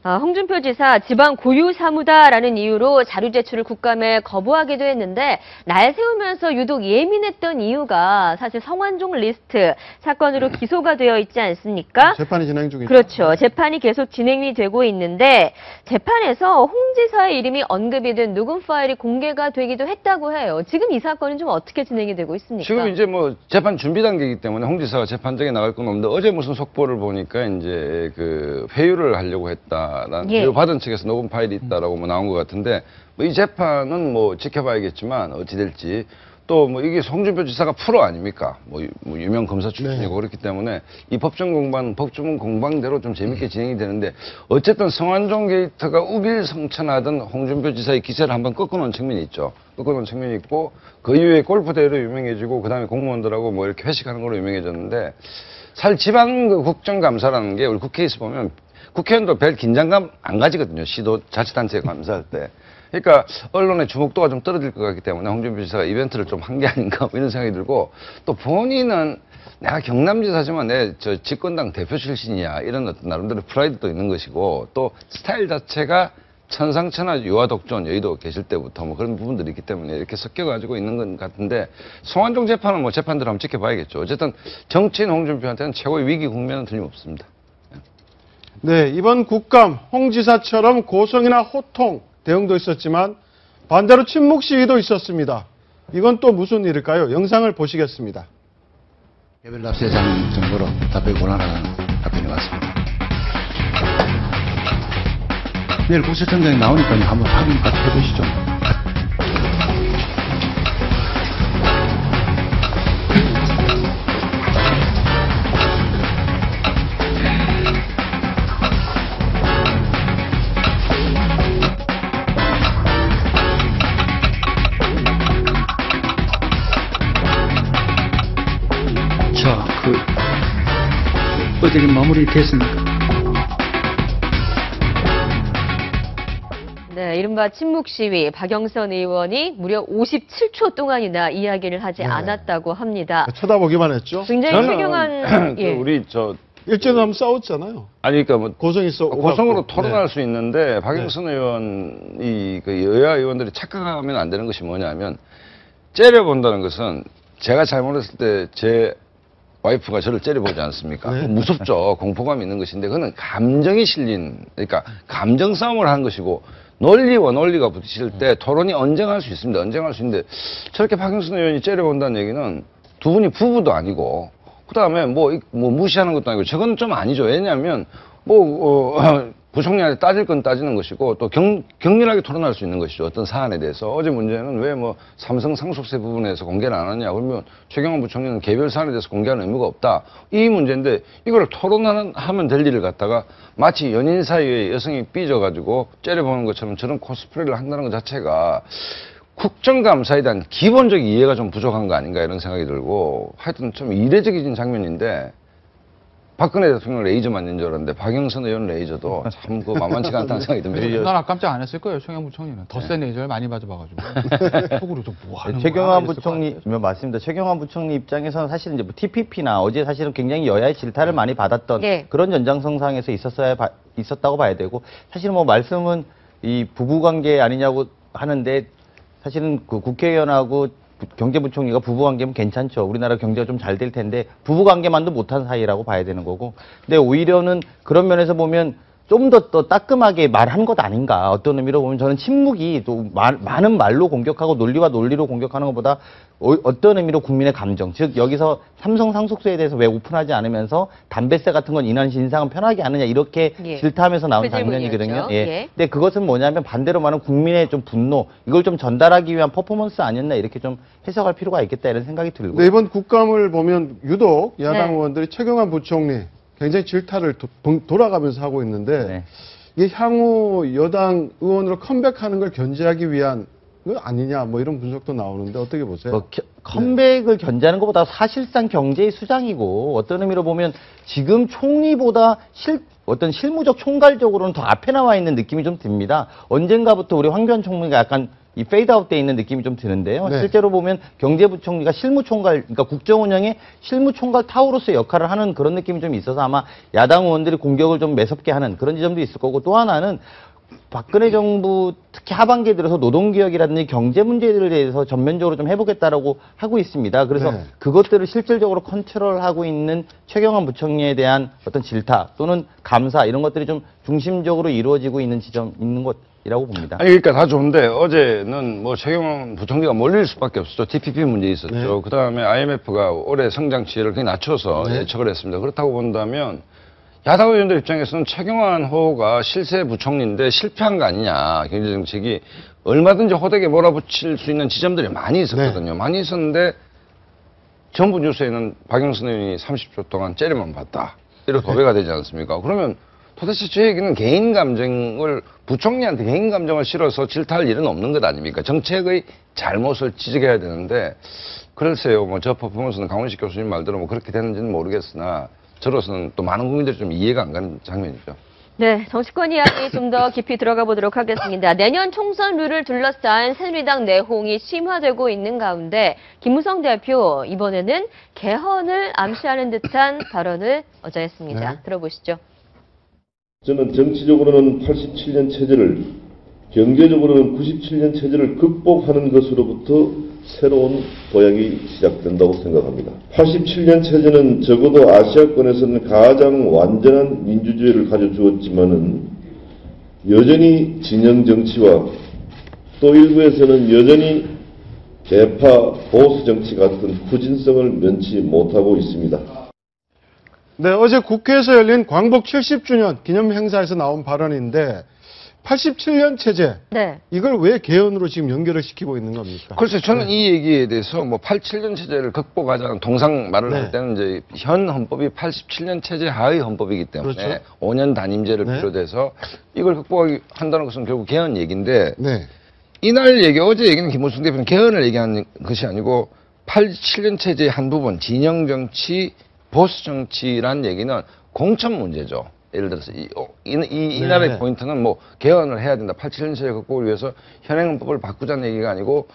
홍준표 지사 지방 고유 사무다라는 이유로 자료 제출을 국감에 거부하기도 했는데 날 세우면서 유독 예민했던 이유가 사실 성완종 리스트 사건으로 기소가 되어 있지 않습니까? 재판이 진행 중이죠. 그렇죠. 재판이 계속 진행이 되고 있는데 재판에서 홍 지사의 이름이 언급이 된 녹음 파일이 공개가 되기도 했다고 해요. 지금 이 사건은 좀 어떻게 진행이 되고 있습니까? 지금 이제 뭐 재판 준비 단계이기 때문에 홍 지사가 재판장에 나갈 건 없는데 어제 무슨 속보를 보니까 이제 그 회유를 하려고 했다. 예. 받은 측에서 녹음 파일이 있다라고 뭐 나온 것 같은데 뭐 이 재판은 뭐 지켜봐야겠지만 어찌 될지 또 뭐 이게 홍준표 지사가 프로 아닙니까? 뭐 유명 검사 출신이고 그렇기 때문에 이 법정 공방대로 좀 재밌게 진행이 되는데 어쨌든 성완종 게이트가 우길성천하던 홍준표 지사의 기세를 한번 꺾어놓은 측면이 있죠. 꺾어놓은 측면이 있고 그 이후에 골프대회로 유명해지고 그다음에 공무원들하고 뭐 이렇게 회식하는 걸로 유명해졌는데 사실 지방 그 국정감사라는 게 우리 국회에서 보면 국회의원도 별 긴장감 안 가지거든요. 시도 자치단체 감사할 때. 그러니까 언론의 주목도가 좀 떨어질 것 같기 때문에 홍준표 지사가 이벤트를 좀 한 게 아닌가 뭐 이런 생각이 들고 또 본인은 내가 경남지사지만 내 저 집권당 대표 출신이야 이런 어떤 나름대로 프라이드도 있는 것이고 또 스타일 자체가 천상천하 유아독존 여의도 계실 때부터 뭐 그런 부분들이 있기 때문에 이렇게 섞여가지고 있는 것 같은데 성완종 재판은 뭐 재판대로 한번 지켜봐야겠죠. 어쨌든 정치인 홍준표한테는 최고의 위기 국면은 틀림없습니다. 네, 이번 국감 홍 지사처럼 고성이나 호통 대응도 있었지만 반대로 침묵 시위도 있었습니다. 이건 또 무슨 일일까요? 영상을 보시겠습니다. 개별 납세장 정도로 답변이 곤란하다는 답변이 왔습니다. 내일 국세청장이 나오니까 한번 확인 같이 해보시죠. 자, 어떻게 마무리 됐습니까? 네, 이른바 침묵 시위 박영선 의원이 무려 57초 동안이나 이야기를 하지 않았다고 합니다. 쳐다보기만 했죠. 굉장히 훌륭한 예. 우리 일제도 한번 싸웠잖아요. 아니 그러니까 뭐 고성으로 토론할 수 있는데 박영선 의원이 그 여야 의원들이 착각하면 안 되는 것이 뭐냐면 째려본다는 것은 제가 잘못했을 때 제 와이프가 저를 째려보지 않습니까? 무섭죠. 공포감이 있는 것인데 그거는 감정이 실린 그러니까 감정 싸움을 한 것이고 논리와 논리가 부딪힐 때 토론이 언쟁할 수 있습니다. 언쟁할 수 있는데 저렇게 박영선 의원이 째려본다는 얘기는 두 분이 부부도 아니고 그다음에 뭐 무시하는 것도 아니고 저건 좀 아니죠. 왜냐하면 부총리한테 따질 건 따지는 것이고 또 격렬하게 토론할 수 있는 것이죠. 어떤 사안에 대해서. 어제 문제는 왜 삼성 상속세 부분에서 공개를 안 하냐. 그러면 최경환 부총리는 개별 사안에 대해서 공개하는 의무가 없다. 이 문제인데 이걸 토론하면 될 일을 갖다가 마치 연인 사이에 여성이 삐져가지고 째려보는 것처럼 저런 코스프레를 한다는 것 자체가 국정감사에 대한 기본적 이해가 좀 부족한 거 아닌가 이런 생각이 들고 하여튼 좀 이례적인 장면인데 박근혜 대통령 레이저 맞는 줄 알았는데 박영선 의원 레이저도 참 그 만만치가 않다는 생각이 듭니다. 난 깜짝 안 했을 거예요. 최경환 부총리는. 더 센 레이저를 많이 맞아봐가지고. 속으로 좀 뭐 하는 거야. 최경환 부총리, 맞습니다. 최경환 부총리 입장에서는 사실은 이제 뭐 TPP나 어제 사실은 굉장히 여야의 질타를 많이 받았던 그런 연장선상에서 있었다고 봐야 되고, 사실 뭐 말씀은 이 부부관계 아니냐고 하는데, 사실은 그 국회의원하고 경제부총리가 부부관계면 괜찮죠. 우리나라 경제가 좀 잘 될 텐데 부부관계만도 못한 사이라고 봐야 되는 거고. 근데 오히려는 그런 면에서 보면 좀 더 따끔하게 말한 것 아닌가. 어떤 의미로 보면 저는 침묵이 또 많은 말로 공격하고 논리와 논리로 공격하는 것보다 어떤 의미로 국민의 감정, 즉 여기서 삼성 상속세에 대해서 왜 오픈하지 않으면서 담배세 같은 건 인한 인상은 편하게 하느냐 이렇게 질타하면서 나온 장면이거든요. 근데 그것은 뭐냐면 반대로 말하면 국민의 좀 분노, 이걸 좀 전달하기 위한 퍼포먼스 아니었나 이렇게 좀 해석할 필요가 있겠다 이런 생각이 들고. 네, 이번 국감을 보면 유독 야당 의원들이 최경환 부총리 굉장히 질타를 돌아가면서 하고 있는데 이게 향후 여당 의원으로 컴백하는 걸 견제하기 위한 거 아니냐 뭐 이런 분석도 나오는데 어떻게 보세요? 컴백을 견제하는 것보다 사실상 경제의 수장이고, 어떤 의미로 보면 지금 총리보다 어떤 실무적 총괄적으로는 더 앞에 나와 있는 느낌이 좀 듭니다. 언젠가부터 우리 황교안 총리가 약간 이 페이드아웃 돼 있는 느낌이 좀 드는데요. 실제로 보면 경제부총리가 실무총괄, 그러니까 국정운영의 실무총괄 타우로서의 역할을 하는 그런 느낌이 좀 있어서 아마 야당 의원들이 공격을 좀 매섭게 하는 그런 지점도 있을 거고, 또 하나는 박근혜 정부 특히 하반기에 들어서 노동개혁이라든지 경제 문제들에 대해서 전면적으로 좀 해보겠다라고 하고 있습니다. 그래서 그것들을 실질적으로 컨트롤하고 있는 최경환 부총리에 대한 어떤 질타 또는 감사 이런 것들이 좀 중심적으로 이루어지고 있는 지점 있는 것이라고 봅니다. 아니 그러니까 다 좋은데 어제는 뭐 최경환 부총리가 몰릴 수밖에 없었죠. TPP 문제 있었죠. 그다음에 IMF가 올해 성장치를 굉장히 낮춰서 예측을 했습니다. 그렇다고 본다면 야당 의원들 입장에서는 최경환 호가 실세 부총리인데 실패한 거 아니냐. 경제정책이 얼마든지 호되게 몰아붙일 수 있는 지점들이 많이 있었거든요. 많이 있었는데 전부 뉴스에는 박영선 의원이 30초 동안 째려만 봤다. 이렇게 도배가 되지 않습니까? 그러면 도대체 저 얘기는 개인 감정을 부총리한테 개인 감정을 실어서 질타할 일은 없는 것 아닙니까? 정책의 잘못을 지적해야 되는데 글쎄요. 뭐 저 퍼포먼스는 강원식 교수님 말대로 뭐 그렇게 되는지는 모르겠으나 저로서는 또 많은 국민들이 좀 이해가 안 가는 장면이죠. 네, 정치권 이야기 좀 더 깊이 들어가 보도록 하겠습니다. 내년 총선 룰을 둘러싼 새누리당 내홍이 심화되고 있는 가운데 김무성 대표 이번에는 개헌을 암시하는 듯한 발언을 어제 했습니다. 들어보시죠. 저는 정치적으로는 87년 체제를, 경제적으로는 97년 체제를 극복하는 것으로부터 새로운 도약이 시작된다고 생각합니다. 87년 체제는 적어도 아시아권에서는 가장 완전한 민주주의를 가져주었지만은 여전히 진영 정치와 또 일부에서는 여전히 개파 보수 정치 같은 후진성을 면치 못하고 있습니다. 네, 어제 국회에서 열린 광복 70주년 기념 행사에서 나온 발언인데 87년 체제, 이걸 왜 개헌으로 지금 연결을 시키고 있는 겁니까? 글쎄, 저는 이 얘기에 대해서 뭐 87년 체제를 극복하자는 동상 말을 할 때는 이제 현 헌법이 87년 체제 하의 헌법이기 때문에 5년 단임제를 비롯해서 이걸 극복한다는 것은 결국 개헌 얘기인데 이날 얘기, 어제 얘기는 김무성 대표는 개헌을 얘기하는 것이 아니고 87년 체제의 한 부분, 진영 정치, 보수 정치란 얘기는 공천 문제죠. 예를 들어서 이 나라의 포인트는 뭐 개헌을 해야 된다. 87년 체제 극복을 위해서 현행 헌법을 바꾸자는 얘기가 아니고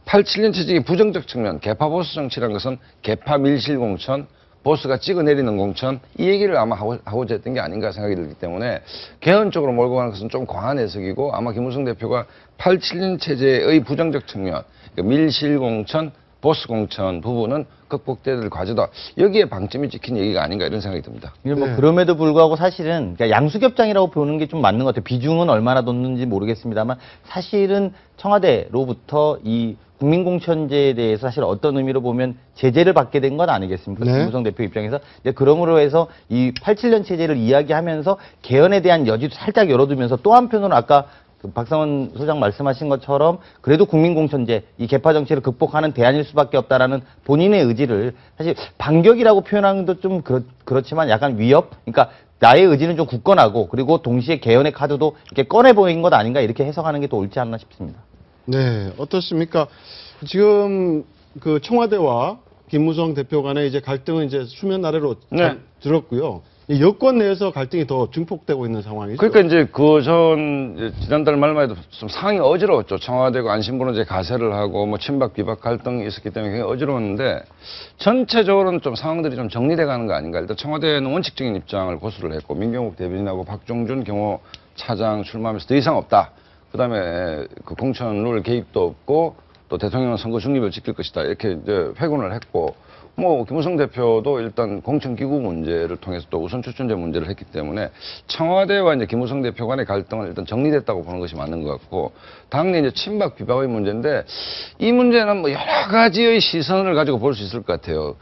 87년 체제의 부정적 측면, 개파 보수 정치라는 것은 개파 밀실 공천, 보수가 찍어내리는 공천, 이 얘기를 아마 하고자 했던 게 아닌가 생각이 들기 때문에 개헌 쪽으로 몰고 가는 것은 좀 과한 해석이고, 아마 김무성 대표가 87년 체제의 부정적 측면, 그러니까 밀실 공천, 보수 공천 부분은 극복돼야 될 과제다. 여기에 방점이 찍힌 얘기가 아닌가 이런 생각이 듭니다. 뭐 그럼에도 불구하고 사실은 그러니까 양수겹장이라고 보는 게 좀 맞는 것 같아요. 비중은 얼마나 뒀는지 모르겠습니다만 사실은 청와대로부터 이 국민공천제에 대해서 사실 어떤 의미로 보면 제재를 받게 된 건 아니겠습니까? 김무성 대표 입장에서. 그러므로 해서 이 87년 체제를 이야기하면서 개헌에 대한 여지도 살짝 열어두면서 또 한편으로는 아까 박상원 소장 말씀하신 것처럼 그래도 국민공천제, 이 개파 정치를 극복하는 대안일 수밖에 없다라는 본인의 의지를 사실 반격이라고 표현하는 것도 좀 그렇지만 약간 위협? 그러니까 나의 의지는 좀 굳건하고 그리고 동시에 개헌의 카드도 이렇게 꺼내 보인 것 아닌가 이렇게 해석하는 게 더 옳지 않나 싶습니다. 네, 어떻습니까? 지금 그 청와대와 김무성 대표 간의 이제 갈등은 이제 수면 아래로 들었고요. 이 여권 내에서 갈등이 더 증폭되고 있는 상황이죠. 그러니까 이제 지난달 말만 해도 좀 상황이 어지러웠죠. 청와대가 안심번호제 가세를 하고 뭐 친박 비박 갈등이 있었기 때문에 굉장히 어지러웠는데 전체적으로는 좀 상황들이 좀 정리돼 가는 거 아닌가. 일단 청와대는 원칙적인 입장을 고수를 했고 민경욱 대변인하고 박종준 경호 차장 출마하면서 더 이상 없다. 그다음에 그 공천 룰 개입도 없고 또 대통령은 선거 중립을 지킬 것이다. 이렇게 이제 회군을 했고 뭐 김무성 대표도 일단 공천기구 문제를 통해서 또 우선 추천제 문제를 했기 때문에 청와대와 이제 김무성 대표 간의 갈등은 일단 정리됐다고 보는 것이 맞는 것 같고 당내 이제 친박 비박의 문제인데 이 문제는 뭐 여러 가지의 시선을 가지고 볼 수 있을 것 같아요.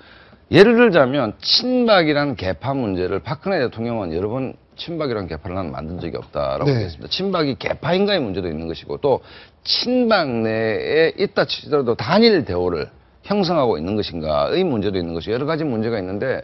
예를 들자면 친박이라는 개파 문제를 박근혜 대통령은 여러 번 친박이라는 개파를 나는 만든 적이 없다라고 얘기했습니다. 친박이 개파인가의 문제도 있는 것이고 또 친박 내에 있다 치더라도 단일 대우를 형성하고 있는 것인가의 문제도 있는 것이 여러 가지 문제가 있는데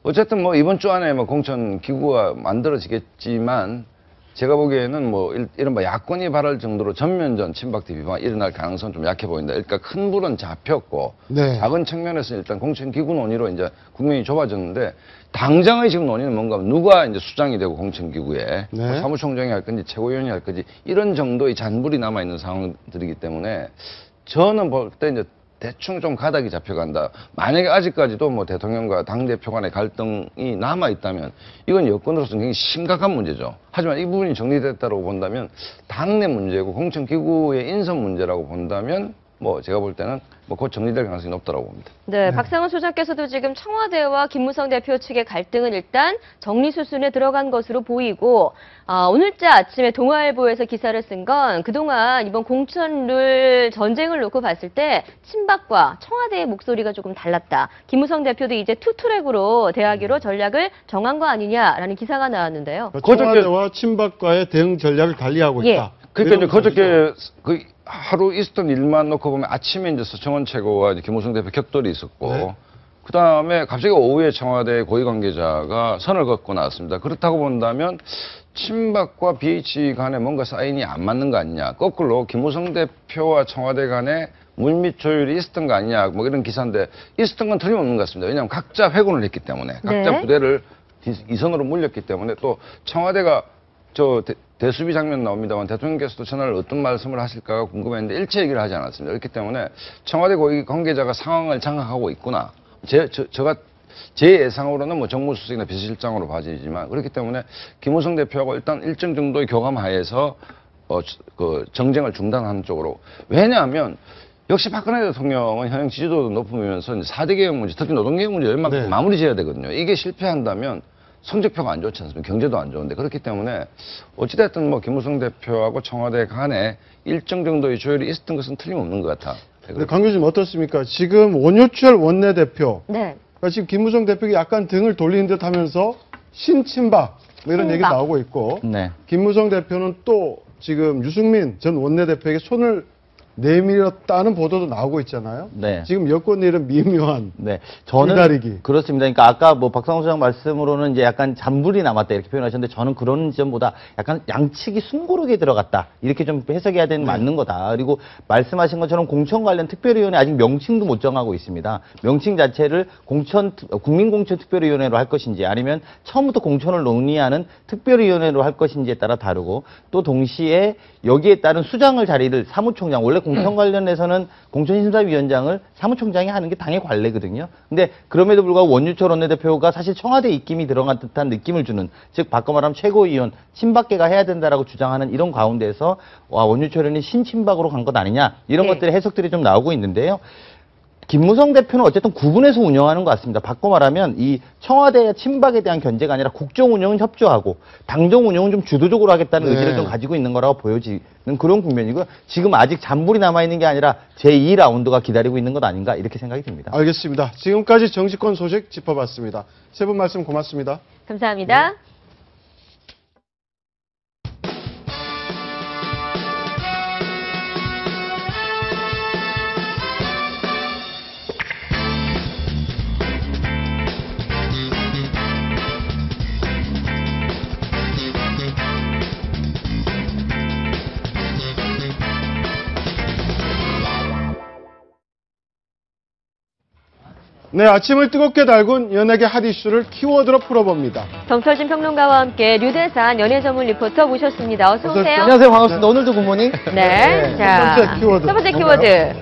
어쨌든 뭐 이번 주 안에 뭐 공천 기구가 만들어지겠지만 제가 보기에는 뭐 이른바 야권이 발할 정도로 전면전 친박 대 비판 일어날 가능성은 좀 약해 보인다. 그러니까 큰 불은 잡혔고 작은 측면에서 일단 공천 기구 논의로 이제 국면이 좁아졌는데 당장의 지금 논의는 뭔가 누가 이제 수장이 되고 공천 기구에 뭐 사무총장이 할 건지 최고위원이 할 건지 이런 정도의 잔불이 남아 있는 상황들이기 때문에 저는 볼 때 이제 대충 좀 가닥이 잡혀간다. 만약에 아직까지도 뭐 대통령과 당대표 간의 갈등이 남아있다면 이건 여권으로서는 굉장히 심각한 문제죠. 하지만 이 부분이 정리됐다고 본다면 당내 문제고 공천기구의 인선 문제라고 본다면 뭐 제가 볼 때는 뭐 곧 정리될 가능성이 높다고 봅니다. 네, 박상훈 소장께서도 지금 청와대와 김무성 대표 측의 갈등은 일단 정리 수순에 들어간 것으로 보이고 오늘자 아침에 동아일보에서 기사를 쓴 건 그동안 이번 공천룰 전쟁을 놓고 봤을 때 친박과 청와대의 목소리가 조금 달랐다. 김무성 대표도 이제 투트랙으로 대하기로 전략을 정한 거 아니냐라는 기사가 나왔는데요. 청와대와 친박과의 대응 전략을 달리하고 있다. 그러니까 이제 그저께 그 하루 있었던 일만 놓고 보면 아침에 이제 서청원 최고와 이제 김무성 대표 격돌이 있었고 그 다음에 갑자기 오후에 청와대 고위 관계자가 선을 긋고 나왔습니다. 그렇다고 본다면 친박과 BH 간에 뭔가 사인이 안 맞는 거 아니냐. 거꾸로 김무성 대표와 청와대 간에 물밑 조율이 있었던 거 아니냐. 뭐 이런 기사인데 있었던 건 틀림없는 것 같습니다. 왜냐하면 각자 회군을 했기 때문에 각자 부대를 이선으로 물렸기 때문에 또 청와대가 대수비 장면 나옵니다만 대통령께서도 전화를 어떤 말씀을 하실까가 궁금했는데 일체 얘기를 하지 않았습니다. 그렇기 때문에 청와대 고위 관계자가 상황을 장악하고 있구나. 제 예상으로는 뭐 정무수석이나 비서실장으로 봐지지만 그렇기 때문에 김무성 대표하고 일단 일정 정도의 교감하에서 그 정쟁을 중단하는 쪽으로. 왜냐하면 역시 박근혜 대통령은 현행 지지도도 높으면서 4대 개혁 문제, 특히 노동개혁 문제 웬만큼 마무리 지어야 되거든요. 이게 실패한다면 성적표가 안 좋지 않습니까? 경제도 안 좋은데. 그렇기 때문에 어찌됐든 뭐 김무성 대표하고 청와대 간에 일정 정도의 조율이 있었던 것은 틀림없는 것 같아. 네, 강 교수님 어떻습니까? 지금 원효철 원내대표. 그러니까 지금 김무성 대표가 약간 등을 돌리는 듯 하면서 신친박 뭐 이런 얘기 나오고 있고. 김무성 대표는 또 지금 유승민 전 원내대표에게 손을 내밀었다는 보도도 나오고 있잖아요. 지금 여권 내는 미묘한 줄다리기. 그렇습니다. 그러니까 아까 뭐 박상훈 소장 말씀으로는 이제 약간 잔불이 남았다 이렇게 표현하셨는데 저는 그런 지점보다 약간 양측이 숨고르게 들어갔다 이렇게 좀 해석해야 되는 맞는 거다. 그리고 말씀하신 것처럼 공천 관련 특별위원회 아직 명칭도 못 정하고 있습니다. 명칭 자체를 국민공천특별위원회로 할 것인지 아니면 처음부터 공천을 논의하는 특별위원회로 할 것인지에 따라 다르고 또 동시에 여기에 따른 수장을 자리를 사무총장 원래 공천 관련해서는 공천심사위원장을 사무총장이 하는 게 당의 관례거든요. 근데 그럼에도 불구하고 원유철 원내대표가 사실 청와대 입김이 들어간 듯한 느낌을 주는, 즉 바꿔 말하면 최고위원 친박계가 해야 된다라고 주장하는 이런 가운데서 원유철 의원이 신친박으로 간 것 아니냐 이런 것들의 해석들이 좀 나오고 있는데요. 김무성 대표는 어쨌든 구분해서 운영하는 것 같습니다. 바꿔 말하면 이 청와대의 친박에 대한 견제가 아니라 국정 운영은 협조하고 당정 운영은 좀 주도적으로 하겠다는 의지를 좀 가지고 있는 거라고 보여지는 그런 국면이고요. 지금 아직 잔불이 남아있는 게 아니라 제2라운드가 기다리고 있는 것 아닌가 이렇게 생각이 듭니다. 알겠습니다. 지금까지 정치권 소식 짚어봤습니다. 세 분 말씀 고맙습니다. 감사합니다. 네, 아침을 뜨겁게 달군 연예계 핫 이슈를 키워드로 풀어봅니다. 정철진 평론가와 함께 류대산 연예 전문 리포터 모셨습니다. 어서 오세요. 안녕하세요. 반갑습니다. 오늘도 굿모닝. 네. 자, 첫 번째 키워드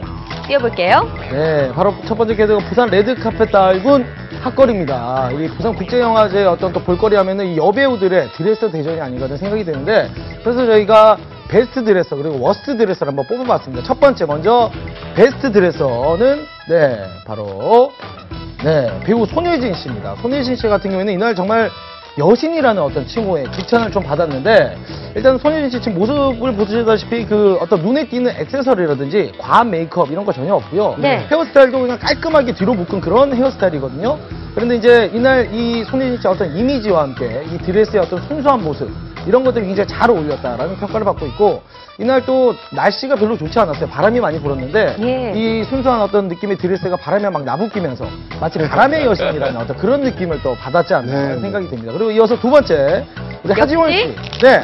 띄워볼게요. 네, 바로 첫 번째 키워드가 부산 레드카펫 달군 핫거리입니다. 이 부산 국제영화제 어떤 또 볼거리 하면은 이 여배우들의 드레서 대전이 아닌가 하는 생각이 드는데, 그래서 저희가 베스트 드레서 그리고 워스트 드레서를 한번 뽑아봤습니다. 첫 번째 먼저 베스트 드레서는 바로 배우 손예진 씨입니다. 손예진 씨 같은 경우에는 이날 정말 여신이라는 어떤 칭호에 극찬을 좀 받았는데, 일단 손예진 씨 지금 모습을 보시다시피 그 어떤 눈에 띄는 액세서리라든지 과한 메이크업 이런 거 전혀 없고요. 네. 헤어스타일도 그냥 깔끔하게 뒤로 묶은 그런 헤어스타일이거든요. 그런데 이제 이날 이 손예진 씨의 어떤 이미지와 함께 이 드레스의 어떤 순수한 모습 이런 것들이 굉장히 잘 어울렸다라는 평가를 받고 있고, 이날 또 날씨가 별로 좋지 않았어요. 바람이 많이 불었는데 이 순수한 어떤 느낌의 드레스가 바람에 막 나부끼면서 마치 바람의 여신이라는 어떤 그런 느낌을 또 받았지 않나 하는 생각이 듭니다. 그리고 이어서 두 번째 우리 하지원 씨. 네.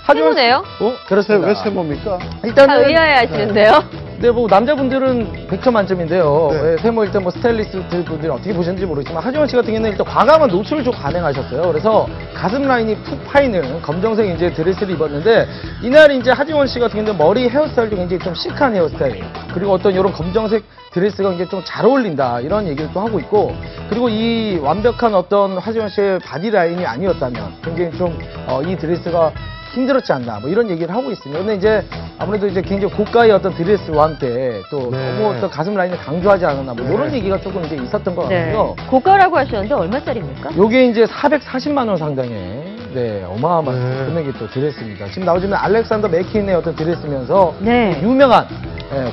세모네요? 그렇습니다. 왜 세모입니까? 일단은 의아해 하시는데요. 네, 뭐 남자분들은 100점 만점인데요. 세모 일단 뭐 스타일리스트 분들이 어떻게 보셨는지 모르겠지만 하지원 씨 같은 경우는 일단 과감한 노출을 좀 가능하셨어요. 그래서 가슴 라인이 푹 파이는 검정색 이제 드레스를 입었는데, 이날 이제 하지원 씨 같은 경우는 머리 헤어스타일도 굉장히 좀 시크한 헤어스타일, 그리고 어떤 이런 검정색 드레스가 이제 좀 잘 어울린다 이런 얘기를 또 하고 있고, 그리고 이 완벽한 어떤 하지원 씨의 바디 라인이 아니었다면 굉장히 좀 이 드레스가 힘들었지 않나 뭐 이런 얘기를 하고 있습니다. 근데 이제 아무래도 이제 굉장히 고가의 어떤 드레스와 함께 또 너무 어떤 가슴 라인을 강조하지 않았나 뭐 이런 얘기가 조금 이제 있었던 것 같고요. 고가라고 하셨는데 얼마짜리입니까? 요게 이제 440만 원 상당의 어마어마한 금액의 또 드레스입니다. 지금 나오지만 알렉산더 맥퀸의 어떤 드레스면서 유명한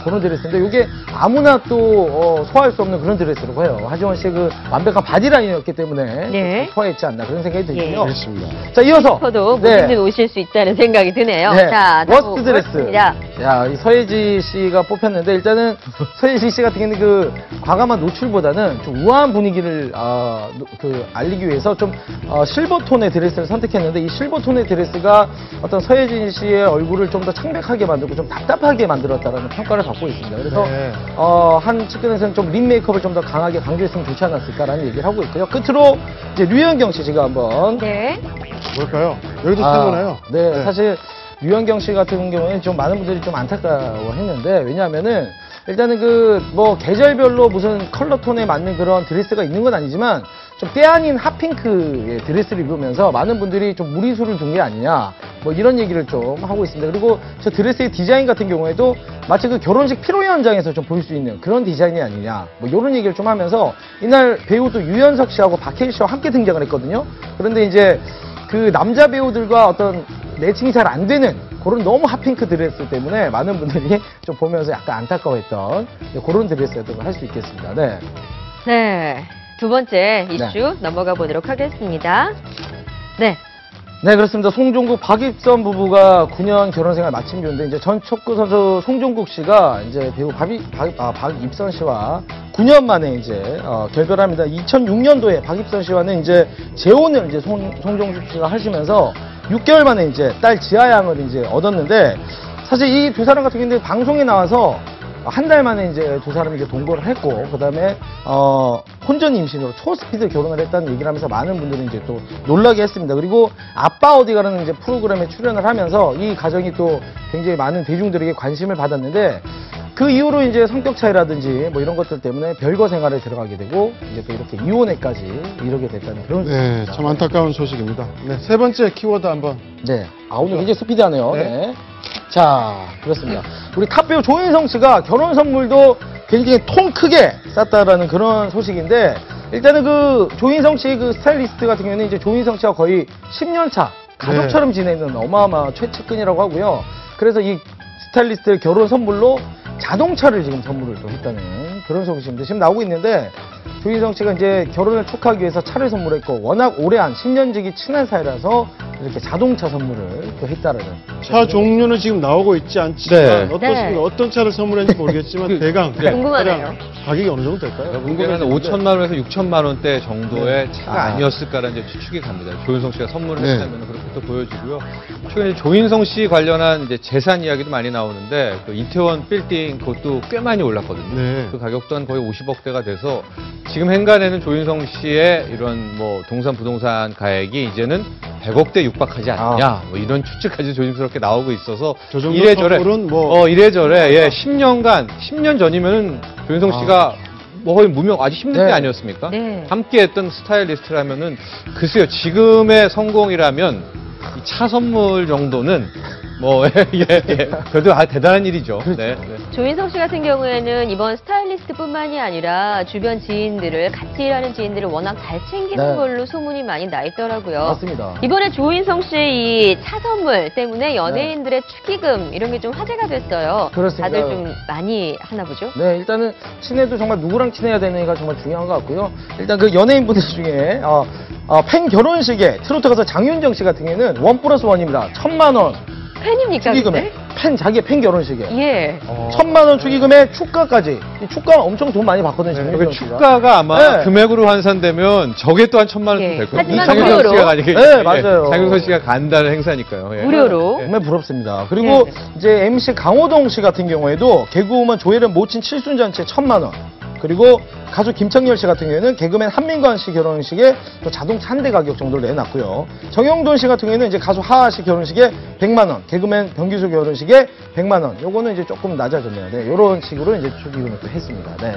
그런 드레스인데, 이게 아무나 또 소화할 수 없는 그런 드레스라고 해요. 하지원 씨의 그 완벽한 바디라인이었기 때문에 소화했지 않나 그런 생각이 들고요. 그렇습니다. 자, 이어서 도 못 입는 옷일 수 있다는 생각이 드네요. 자, 워스트 드레스. 야, 이 서예지 씨가 뽑혔는데, 일단은 서예지 씨 같은 경우는 그 과감한 노출보다는 좀 우아한 분위기를 알리기 위해서 좀 실버 톤의 드레스를 선택했는데, 이 실버 톤의 드레스가 어떤 서예진 씨의 얼굴을 좀 더 창백하게 만들고 좀 답답하게 만들었다라는 평가를 받고 있습니다. 그래서 한 측면에서는 좀 립 메이크업을 좀 더 강하게 강조했으면 좋지 않았을까라는 얘기를 하고 있고요. 끝으로 이제 류현경 씨 제가 한번 뭘까요? 여기도 세모나요? 네, 사실 류현경 씨 같은 경우에는 좀 많은 분들이 좀 안타까워했는데, 왜냐하면은 일단은 그 뭐 계절별로 무슨 컬러 톤에 맞는 그런 드레스가 있는 건 아니지만 좀 때 아닌 핫핑크의 드레스를 입으면서 많은 분들이 좀 무리수를 둔 게 아니냐 뭐 이런 얘기를 좀 하고 있습니다. 그리고 저 드레스의 디자인 같은 경우에도 마치 그 결혼식 피로 현장에서 좀 볼 수 있는 그런 디자인이 아니냐 뭐 이런 얘기를 좀 하면서, 이날 배우도 유연석 씨하고 박해일 씨와 함께 등장을 했거든요. 그런데 이제 그 남자 배우들과 어떤 매칭이 잘 안 되는 그런 너무 핫핑크 드레스 때문에 많은 분들이 좀 보면서 약간 안타까워했던 그런 드레스였던 걸 할 수 있겠습니다. 네. 두 번째 이슈 넘어가 보도록 하겠습니다. 네, 그렇습니다. 송종국, 박입선 부부가 9년 결혼 생활 마친 뷰인데, 이제 전 축구 선수 송종국 씨가 이제 배우 박입선 씨와 9년 만에 이제 결별합니다. 2006년도에 박입선 씨와는 이제 재혼을 이제 송종국 씨가 하시면서 6개월 만에 이제 딸 지아양을 이제 얻었는데, 사실 이 두 사람 같은 경우는 방송에 나와서 한 달 만에 이제 두 사람이 이제 동거를 했고, 그 다음에 혼전 임신으로 초스피드 결혼을 했다는 얘기를 하면서 많은 분들이 이제 또 놀라게 했습니다. 그리고 아빠 어디가라는 이제 프로그램에 출연을 하면서 이 가정이 또 굉장히 많은 대중들에게 관심을 받았는데, 그 이후로 이제 성격 차이라든지 뭐 이런 것들 때문에 별거 생활에 들어가게 되고 이제 또 이렇게 이혼에까지 이르게 됐다는 그런 소식입니다. 참 안타까운 소식입니다. 세 번째 키워드 한번. 오늘 굉장히 스피디하네요. 자, 그렇습니다. 우리 탑배우 조인성 씨가 결혼 선물도 굉장히 통 크게 쌌다라는 그런 소식인데, 일단은 그 조인성 씨의 그 스타일리스트 같은 경우는 이제 조인성 씨와 거의 10년 차 가족처럼 지내는 어마어마한 최측근이라고 하고요. 그래서 이 스타일리스트의 결혼 선물로 자동차를 지금 선물을 또 했다는 그런 소식입니다. 지금 나오고 있는데, 조인성 씨가 이제 결혼을 축하하기 위해서 차를 선물했고, 워낙 오래한 10년지기 친한 사이라서 이렇게 자동차 선물을 또 했다라는. 차 종류는 지금 나오고 있지 않지만 네. 어떻습니까? 네. 어떤 차를 선물했는지 모르겠지만 대강 궁금하네요. 가격이 어느 정도 될까요? 문제는 5천만 원에서 6천만 원대 정도의 네. 차가 아니었을까라는 이제 추측이 갑니다. 조인성 씨가 선물을 네. 했다면 그렇게 또 보여지고요. 최근에 조인성 씨 관련한 이제 재산 이야기도 많이 나오는데 그 이태원 빌딩 그것도 꽤 많이 올랐거든요. 네. 그 가격 또한 거의 50억대가 돼서 지금 행간에는 조인성 씨의 이런 뭐 동산 부동산 가액이 이제는 100억대 육박하지 않느냐 뭐 이런 추측까지 조심스럽게 나오고 있어서 저 정도 이래저래 선물은 뭐 이래저래 예 10년 전이면은 조인성 씨가 뭐 거의 무명 아직 10년대 네. 아니었습니까? 네. 함께했던 스타일리스트라면은 글쎄요 지금의 성공이라면 이 차 선물 정도는 뭐 그래도 대단한 일이죠. 네. 조인성 씨 같은 경우에는 이번 스타일리스트뿐만이 아니라 주변 지인들을 같이 일하는 지인들을 워낙 잘 챙기는 네. 걸로 소문이 많이 나 있더라고요. 맞습니다. 이번에 조인성 씨의 이 차 선물 때문에 연예인들의 축의금 이런 게 좀 화제가 됐어요. 그렇습니다. 다들 좀 많이 하나 보죠? 네, 일단은 친해도 정말 누구랑 친해야 되는가 정말 중요한 것 같고요. 일단 그 연예인분들 중에 팬 결혼식에 트로트 가수 장윤정 씨 같은 경우에는 1+1입니다. 1,000만 원 팬입니까? 축의금에 자기의 팬 결혼식에 예. 1,000만 원 축의금에 축가까지. 이 축가 엄청 돈 많이 받거든요. 장윤정 씨가. 축가가 아마 네. 금액으로 환산되면 저게 또한 1,000만 원 정도 될 거예요. 하지만 장윤정 무료로. 씨가 아니겠 네, 맞아요. 장윤정 씨가 간다는 행사니까요. 예. 무료로. 정말 부럽습니다. 그리고 이제 MC 강호동 씨 같은 경우에도 개그우먼 조혜련 모친 칠순잔치에 1,000만 원. 그리고 가수 김창렬 씨 같은 경우에는 개그맨 한민관 씨 결혼식에 또 자동차 한 대 가격 정도를 내놨고요. 정영돈 씨 같은 경우에는 이제 가수 하하 씨 결혼식에 100만 원, 개그맨 변기수 결혼식에 100만 원. 요거는 이제 조금 낮아졌네요. 네, 요런 식으로 이제 축의금을 또 했습니다. 네.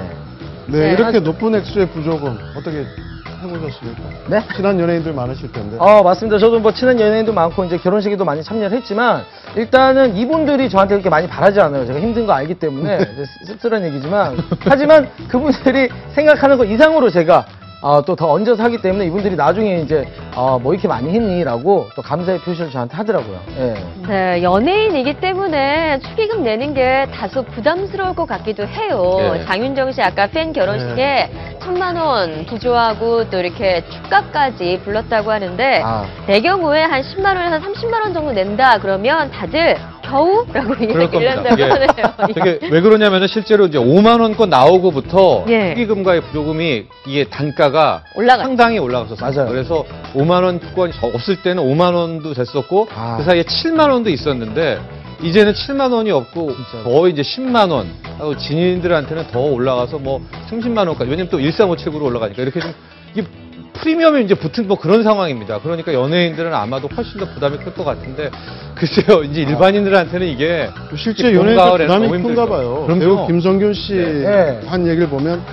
네, 이렇게 높은 액수의 부조금 어떻게 해보셨습니까? 네? 친한 연예인들 많으실 텐데. 맞습니다. 저도 뭐 친한 연예인도 많고 이제 결혼식에도 많이 참여를 했지만 일단은 이분들이 저한테 그렇게 많이 바라지 않아요. 제가 힘든 거 알기 때문에 이제 씁쓸한 얘기지만 하지만 그분들이 생각하는 것 이상으로 제가 또 더 얹어서 하기 때문에 이분들이 나중에 이제 뭐 이렇게 많이 했니?라고 또 감사의 표시를 저한테 하더라고요. 예. 네, 연예인이기 때문에 축의금 내는 게 다소 부담스러울 것 같기도 해요. 네. 장윤정 씨 아까 팬 결혼식에 1,000만 원 부조하고 또 이렇게 축가까지 불렀다고 하는데 내 경우에 한 10만 원에서 30만 원 정도 낸다 그러면 다들 겨우라고 얘기를 한다고 하네요. 되게 왜 그러냐면은 실제로 이제 5만 원권 나오고부터 예. 축의금과의 부조금이 이게 단가가 상당히 올라갔었어요. 맞아요. 그래서 5만 원권이 없을 때는 5만 원도 됐었고 그 사이에 7만 원도 있었는데 이제는 7만 원이 없고 거의 이제 10만 원 하고 지인들한테는 더 올라가서 뭐 30만 원까지 왜냐면 또 1357으로 올라가니까 이렇게 좀 이게 프리미엄이 이제 붙은 뭐 그런 상황입니다. 그러니까 연예인들은 아마도 훨씬 더 부담이 클 것 같은데 글쎄요 이제 일반인들한테는 이게 실제 연예인들 부담이 큰가 봐요. 배우 김성균 씨 한 얘기를 보면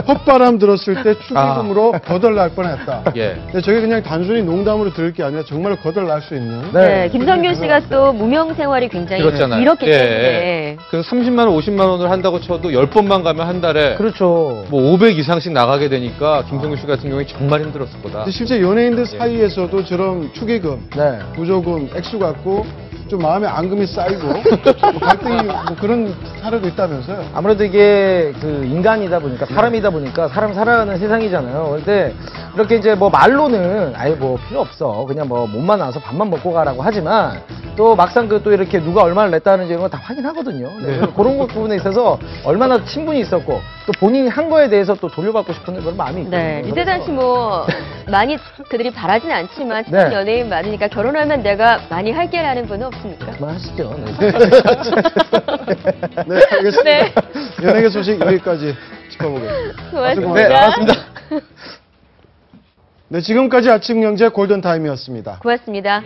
헛바람 들었을 때 축의금으로 거덜 날 뻔했다. 예. 근데 저게 그냥 단순히 농담으로 들을 게 아니라 정말 거덜 날 수 있는. 네, 김성균 씨가 또 무명 생활이 굉장히 그렇잖아요. 길었기 예, 때문에. 예. 그래서 30만 원, 50만 원을 한다고 쳐도 10번만 가면 한 달에 그렇죠. 뭐 500 이상씩 나가게 되니까 김성균 씨 같은 경우에 정말 힘들었을 거다. 근데 실제 연예인들 사이에서도 저런 축의금, 부조금 액수 갖고 좀 마음에 앙금이 쌓이고 뭐 갈등이 뭐 그런 사례도 있다면서요? 아무래도 이게 그 인간이다 보니까 사람이다 보니까 사람 살아가는 세상이잖아요. 그런데 이렇게 이제 뭐 말로는 아예 뭐 필요 없어 그냥 뭐 몸만 나와서 밥만 먹고 가라고 하지만 또 막상 그 또 이렇게 누가 얼마를 냈다는지 이런 거 다 확인하거든요. 네. 그런 것 부분에 있어서 얼마나 친분이 있었고 또 본인이 한 거에 대해서 또 돌려받고 싶은 그런 마음이 있거든요. 네, 리대단 씨 뭐 많이 그들이 바라진 않지만 친한 네. 연예인 많으니까 결혼하면 내가 많이 할게라는 분은 없습니까? 그만하시죠. 네, 알겠습니다. 네. 연예계 소식 여기까지 짚어보겠습니다. 고맙습니다. 네, 고맙습니다. 네, 지금까지 아침 경제 골든타임이었습니다. 고맙습니다.